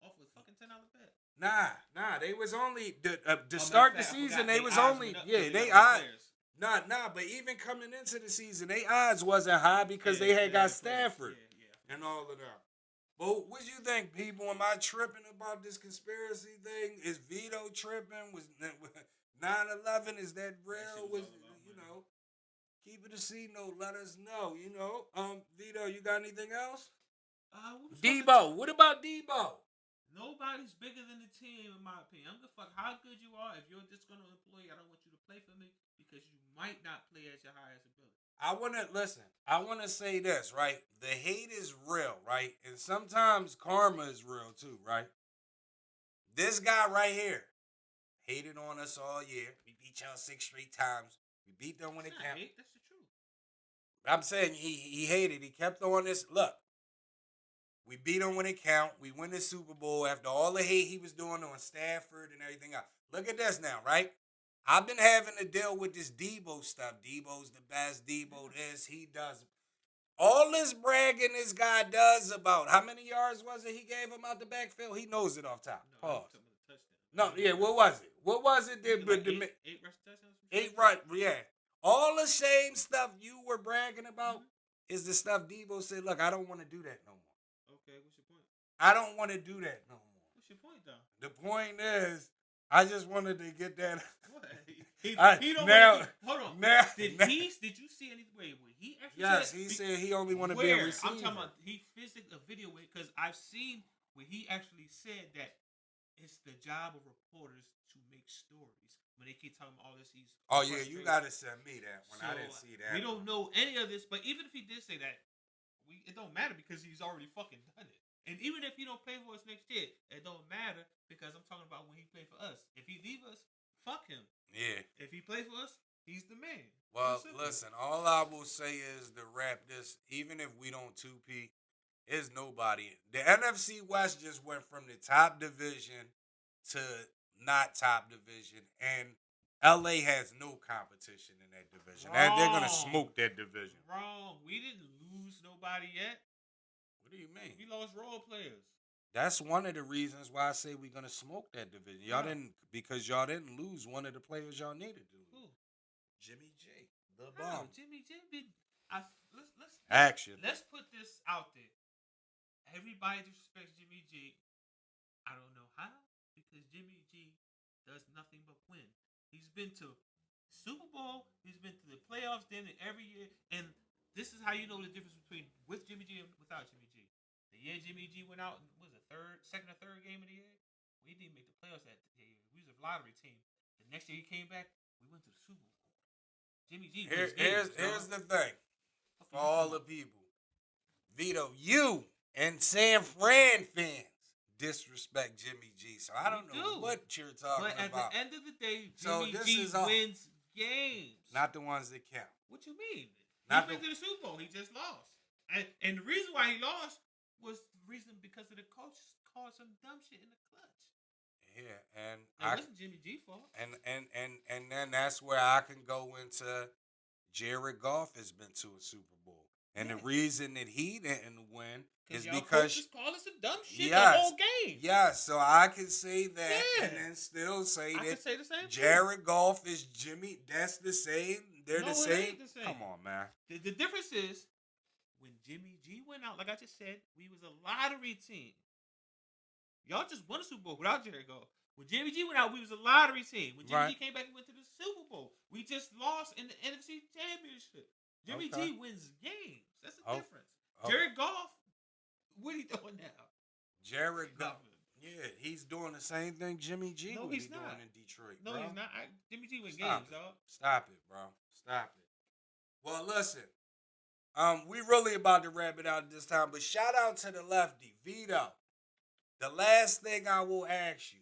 off a fucking $10 bet. Nah, they was only to start the season. They was only they odds. Nah, but even coming into the season, they odds wasn't high because they had got Stafford and all of that. But what you think, people? Am I tripping about this conspiracy thing? Is Vito tripping? Was 9/11? Is that real? Was keep it a C note. Let us know. Vito, you got anything else? Debo. What about Debo? Nobody's bigger than the team, in my opinion. I'm gonna fuck how good you are. If you're just gonna employ, I don't want you to play for me because you might not play at your highest ability. I want to say this, right? The hate is real, right? And sometimes karma is real too, right? This guy right here hated on us all year. We beat y'all 6 straight times. We beat them when it counted. That's the truth. I'm saying he hated. He kept on this. Look, we beat him when it count. We win the Super Bowl after all the hate he was doing on Stafford and everything else. Look at this now, right? I've been having to deal with this Debo stuff. Debo's the best. Debo this. He does. All this bragging this guy does about how many yards was it he gave him out the backfield? He knows it off top. Pause. No, yeah, what was it? What was it? Like That, eight rush touchdowns. eight right, yeah. All the same stuff you were bragging about is the stuff Debo said, look, I don't want to do that no more. Okay, what's your point? I don't want to do that no more. What's your point, though? The point is, I just wanted to get that. What? He don't now, hold on. Now, Did you see any way when he actually yes, said, he said he only want to be a receiver. I'm talking about he physically a video with because I've seen when he actually said that it's the job of reporters to make stories. When they keep talking about all this, oh yeah, you gotta send me that one. So, I didn't see that. We don't know any of this, but even if he did say that, it don't matter because he's already fucking done it. And even if he don't play for us next year, it don't matter because I'm talking about when he played for us. If he leave us, fuck him. Yeah. If he play for us, he's the man. Well, listen, all I will say is to wrap this, even if we don't 2P, is nobody. The NFC West just went from the top division to not top division, and LA has no competition in that division. They're going to smoke that division. Wrong. We didn't lose nobody yet. What do you mean? We lost role players. That's one of the reasons why I say we're gonna smoke that division. Y'all didn't lose one of the players y'all needed to. Who? Jimmy G, the bomb. Jimmy G. Let's put this out there. Everybody disrespects Jimmy G. I don't know how because Jimmy G does nothing but win. He's been to Super Bowl. He's been to the playoffs. Then every year, and this is how you know the difference between with Jimmy G and without Jimmy G. The year Jimmy G went out, was it second or third game of the year? We didn't make the playoffs that year. We was a lottery team. The next year he came back, we went to the Super Bowl. Jimmy G. Here's the thing for all the people. Vito, you and San Fran fans disrespect Jimmy G. So I don't know what you're talking about. But at the end of the day, Jimmy G wins games. Not the ones that count. What you mean? He went to the Super Bowl. He just lost. And the reason why he lost was the reason because of the coach called some dumb shit in the clutch. Yeah, and it wasn't Jimmy G fault. And then that's where I can go into Jared Goff has been to a Super Bowl. And the reason that he didn't win is because just called us some dumb shit the whole game. Yes, so I can say that and then still say I can say the same Jared Goff is Jimmy. That's the same. They're the same. It ain't the same. Come on, man. The difference is when Jimmy G went out, like I just said, we was a lottery team. Y'all just won a Super Bowl without Jared Goff. When Jimmy G went out, we was a lottery team. When Jimmy G came back, we went to the Super Bowl. We just lost in the NFC Championship. Jimmy G wins games. That's the difference. Jared Goff, what he doing now? Jared Goff. Yeah, he's doing the same thing Jimmy G doing in Detroit. No, bro. He's not. Jimmy G wins games, dog. Stop it, bro. Stop it. Well, listen. We really about to wrap it out this time, but shout out to the lefty, Vito. The last thing I will ask you,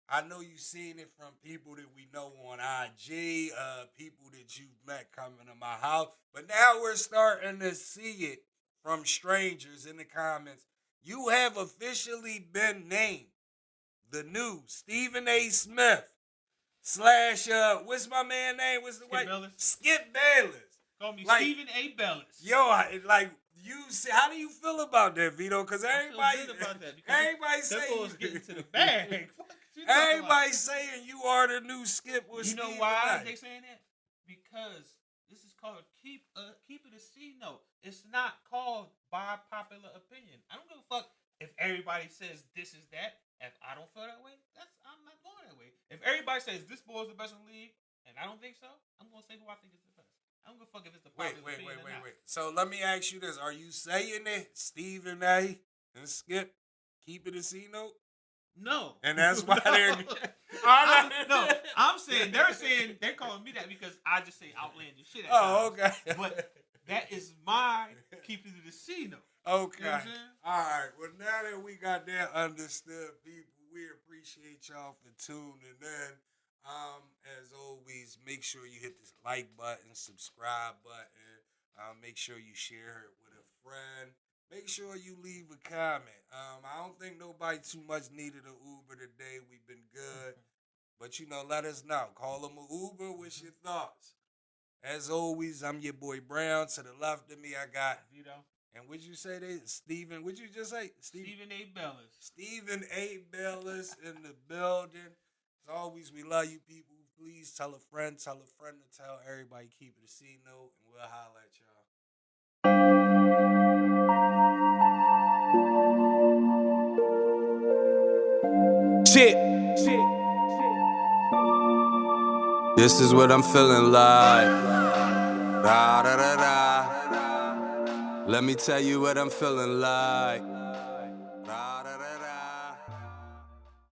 I know you've seen it from people that we know on IG, people that you've met coming to my house, but now we're starting to see it from strangers in the comments. You have officially been named the new Stephen A. Smith / what's my man name? What's the white? Skip Bayless. Call me Stephen A. Bellis. Yo, how do you feel about that, Vito? Because everybody, everybody saying getting to the bag. Everybody saying you are the new Skip. You know why they saying that? Because this is called keep it a C note. It's not called by popular opinion. I don't give a fuck if everybody says this is that. If I don't feel that way, I'm not going that way. If everybody says this boy is the best in the league, and I don't think so, I'm gonna say who I think is the best. I don't give a fuck if it's the popular opinion or not. Wait. So let me ask you this: are you saying that Stephen A. and Skip keep it a C note? No. And that's why they're. I'm saying they're calling me that because I just say outlandish shit. Okay. But that is my keeping it a C note. Okay. You know what I'm saying? All right. Well, now that we got that understood, people, we appreciate y'all for tuning in. As always, make sure you hit the like button, subscribe button. Make sure you share it with a friend. Make sure you leave a comment. I don't think nobody too much needed an Uber today. We've been good. But, let us know. Call them an Uber. What's your thoughts? As always, I'm your boy Brown. To the left of me, I got Vito. And would you say Stephen? Would you just say Stephen A. Bellis? Stephen A. Bellis in the building. As always, we love you people. Please tell a friend to tell everybody. Keep it a C note, and we'll holler at y'all. Shit. This is what I'm feeling like. Da da da da. Let me tell you what I'm feeling like.